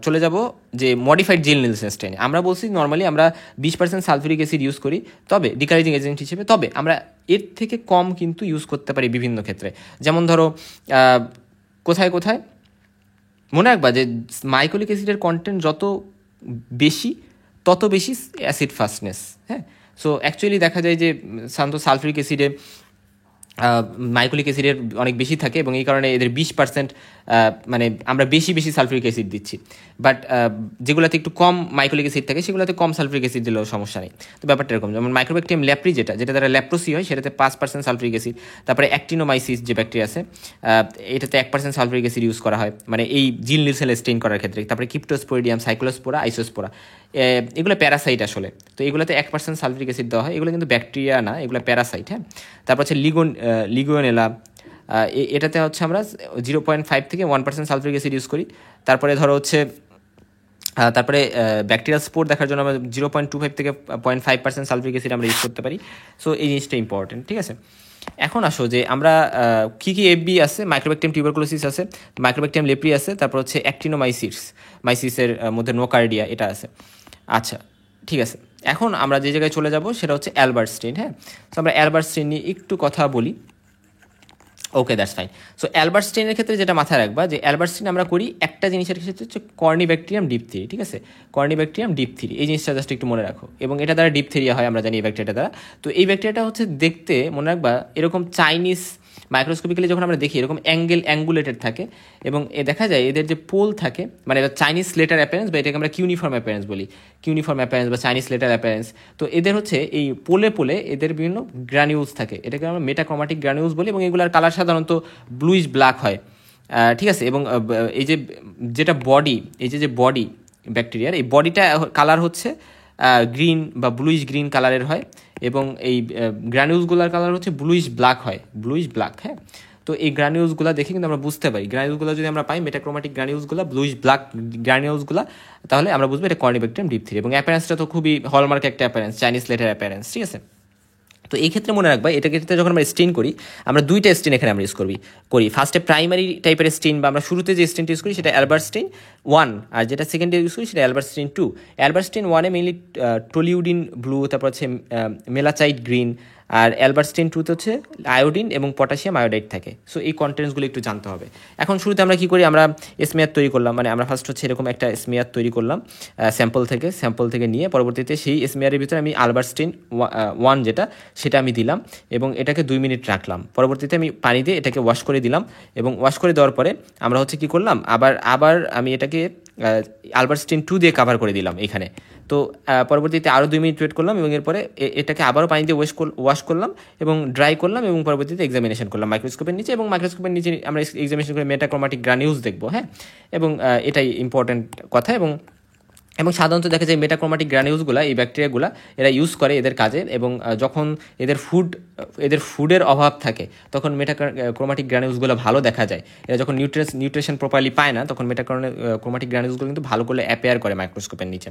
চলে যাব যে মডিফাইড জিল নিলসেন স্টেইন। আমরা বলছি নর্মালি আমরা 20% সালফিউরিক অ্যাসিড ইউজ করি, তবে ডিকালারাইজিং এজেন্ট হিসেবে, তবে আমরা এর থেকে কম কিন্তু ইউজ করতে পারি বিভিন্ন ক্ষেত্রে। যেমন ধরো কোথায় কোথায় মনে রাখবা যে মাইকোলিক অ্যাসিডের কন্টেন্ট যত বেশি তত বেশি অ্যাসিড ফাস্টনেস, হ্যাঁ। সো অ্যাকচুয়ালি দেখা যায় যে সাধারণত সালফিউরিক অ্যাসিডে মাইকোলিক অ্যাসিডের অনেক বেশি থাকে, এবং এই কারণে এদের 20% মানে আমরা বেশি সালফিউরিক অ্যাসিড দিচ্ছি। বাট যেগুলোতে একটু কম মাইকোলিক অ্যাসিড থাকে সেগুলোতে কম সালফিউরিক অ্যাসিড দিলেও সমস্যা নেই। তো ব্যাপারটা এরকম, যেমন মাইক্রোব্যাকটেরিয়াম ল্যাপ্রি যেটা দ্বারা ল্যাপ্রোসি হয়, সেটাতে 5% সালফিউরিক অ্যাসিড। তারপরে অ্যাক্টিনোমাইসিস যে ব্যাকটেরিয়া আছে, এটাতে 1% সালফিউরিক অ্যাসিড ইউজ করা হয়, মানে এই জিল নিলসেন স্টেইন করার ক্ষেত্রে। তারপরে ক্রিপ্টোস্পোরিডিয়াম, সাইক্লোস্পোরা, আইসোস্পোরা, এগুলো প্যারাসাইট আসলে। তো এগুলোতে 1% সালফিউরিক অ্যাসিড দেওয়া হয়, এগুলো কিন্তু ব্যাকটেরিয়া না, এগুলো প্যারাসাইট, হ্যাঁ। তারপর হচ্ছে লিগোনেলা, এটাতে হচ্ছে আমরা 0.5 থেকে 1% সালফিউরিক অ্যাসিড ইউজ করি। তারপরে ধরো হচ্ছে ব্যাকটেরিয়াল স্পোর দেখার জন্য আমরা 0.25 থেকে 0.5% সালফিউরিক অ্যাসিড আমরা ইউজ করতে পারি। সো এই জিনিসটা ইম্পর্টেন্ট, ঠিক আছে। এখন আসো যে আমরা কী এফবি আছে, মাইক্রোব্যাকটেরিয়াম টিউবারকুলোসিস আছে, মাইক্রোব্যাকটেরিয়াম লেপ্রি আছে, তারপর হচ্ছে মাইসিসের মধ্যে নোকার্ডিয়া এটা আছে। আচ্ছা, ঠিক আছে। এখন আমরা যে জায়গায় চলে যাব সেটা হচ্ছে অ্যালবার্ট স্টেইন, হ্যাঁ। তো আমরা অ্যালবার্ট স্টেইন নিয়ে একটু কথা বলি। ওকে, দ্যাটস ফাইন। সো অ্যালবার্ট স্টেইনের ক্ষেত্রে যেটা মাথায় রাখবা যে অ্যালবার্ট স্টেইন আমরা করি একটা জিনিসের ক্ষেত্রে হচ্ছে কর্নিব্যাকটেরিয়াম ডিপথেরি, ঠিক আছে। কর্নিব্যাকটেরিয়াম ডিপথেরি, এই জিনিসটা জাস্ট একটু মনে রাখো। এবং এটা দ্বারা ডিপথেরিয়া হয় আমরা জানি এই ব্যাকটেরিয়াটা দ্বারা। তো এই ব্যাকটেরিয়াটা হচ্ছে দেখতে মনে রাখবা এরকম চাইনিজ, মাইক্রোস্কোপিক্যালি যখন আমরা দেখি এরকম অ্যাঙ্গুলেটেড থাকে, এবং দেখা যায় এদের যে পোল থাকে, মানে এটা চাইনিজ লেটার অ্যাপিয়ারেন্স, বা এটাকে আমরা কিউনিফর্ম অ্যাপিয়ারেন্স বলি, কিউনিফর্ম অ্যাপিয়ারেন্স বা চাইনিজ লেটার অ্যাপিয়ারেন্স। তো এদের হচ্ছে এই পোলে এদের বিভিন্ন গ্রানিউলস থাকে, এটাকে আমরা মেটাক্রোমাটিক গ্রানিউলস বলি, এবং এগুলার কালার সাধারণত ব্লুইশ ব্ল্যাক হয়, ঠিক আছে। এবং এই যে বডি ব্যাকটেরিয়ার, এই বডিটা কালার হচ্ছে গ্রিন বা ব্লুইশ গ্রিন কালারের হয়, এবং এই গ্রানিউলসগুলোর কালার হচ্ছে ব্লুইশ ব্ল্যাক হয়, হ্যাঁ। তো এই গ্রানিউলসগুলো দেখে কিন্তু আমরা বুঝতে পারি, গ্রানিউলসগুলো যদি আমরা পাই মেটাক্রোমাটিক গ্রানিউলসগুলো, ব্লুইশ ব্ল্যাক গ্রানিউলসগুলো, তাহলে আমরা বুঝবো এটা কর্নিব্যাকটেরিয়াম ডিপথেরি। এবং অ্যাপিয়ারেন্সটা তো খুবই হলমার্ক একটা অ্যাপিয়ারেন্স, চাইনিজ লেটার অ্যাপিয়ারেন্স, ঠিক আছে। তো এই ক্ষেত্রে মনে রাখবা এটাকে যখন আমরা স্টেইন করি, আমরা দুইটা স্টেইন এখানে আমরা ইউজ করি। ফার্স্টে প্রাইমারি টাইপের স্টেইন, বা আমরা শুরুতে যে স্টেইনটা ইউজ করি সেটা অ্যালবার্ট স্টেইন 1, আর যেটা সেকেন্ডে ইউজ করি সেটা অ্যালবার্ট স্টেইন 2। অ্যালবার্ট স্টেইন 1-এ মেইনলি টলিউডিন ব্লু, তারপর হচ্ছে মেলাচাইট গ্রিন, আর অ্যালবার্ট স্টেইন 2-তে হচ্ছে আয়োডিন এবং পটাশিয়াম আয়োডাইড থাকে। সো এই কন্টেন্টসগুলো একটু জানতে হবে। এখন শুরুতে আমরা কী করি, আমরা স্মেয়ার তৈরি করলাম, মানে আমরা ফার্স্ট হচ্ছে এরকম একটা স্মেয়ার তৈরি করলাম স্যাম্পল থেকে নিয়ে, পরবর্তীতে সেই স্মেয়ারের ভিতরে আমি অ্যালবার্ট স্টেইন 1 যেটা সেটা আমি দিলাম, এবং এটাকে 2 মিনিট রাখলাম। পরবর্তীতে আমি পানি দিয়ে এটাকে ওয়াশ করে দিলাম, এবং ওয়াশ করে দেওয়ার পরে আমরা হচ্ছে কী করলাম, আবার আমি এটাকে অ্যালবার্ট স্টেইন 2 দিয়ে কাভার করে দিলাম এখানে। তো পরবর্তীতে আরও 2 মিনিট ওয়েট করলাম, এবং এরপরে এটাকে আবারও পানি দিয়ে ওয়াশ করলাম এবং ড্রাই করলাম, এবং পরবর্তীতে এক্সামিনেশন করলাম মাইক্রোস্কোপের নিচে। এবং মাইক্রোস্কোপের নিচে আমরা এক্সামিনেশন করে মেটাক্রোমাটিক গ্রানিউলস দেখবো, হ্যাঁ। এবং এটাই ইম্পর্ট্যান্ট কথা। এবং এবং সাধারণত দেখা যায় মেটাক্রোমাটিক গ্রানিউলসগুলো এই ব্যাকটেরিয়াগুলো এরা ইউজ করে এদের কাজে, এবং যখন এদের ফুডের অভাব থাকে তখন মেটাক্রোমাটিক গ্রানিউলসগুলো ভালো দেখা যায়। এরা যখন নিউট্রিশন প্রপারলি পায় না তখন মেটাক্রোমাটিক গ্রানিউলসগুলো কিন্তু ভালো করে অ্যাপেয়ার করে মাইক্রোস্কোপের নিচে।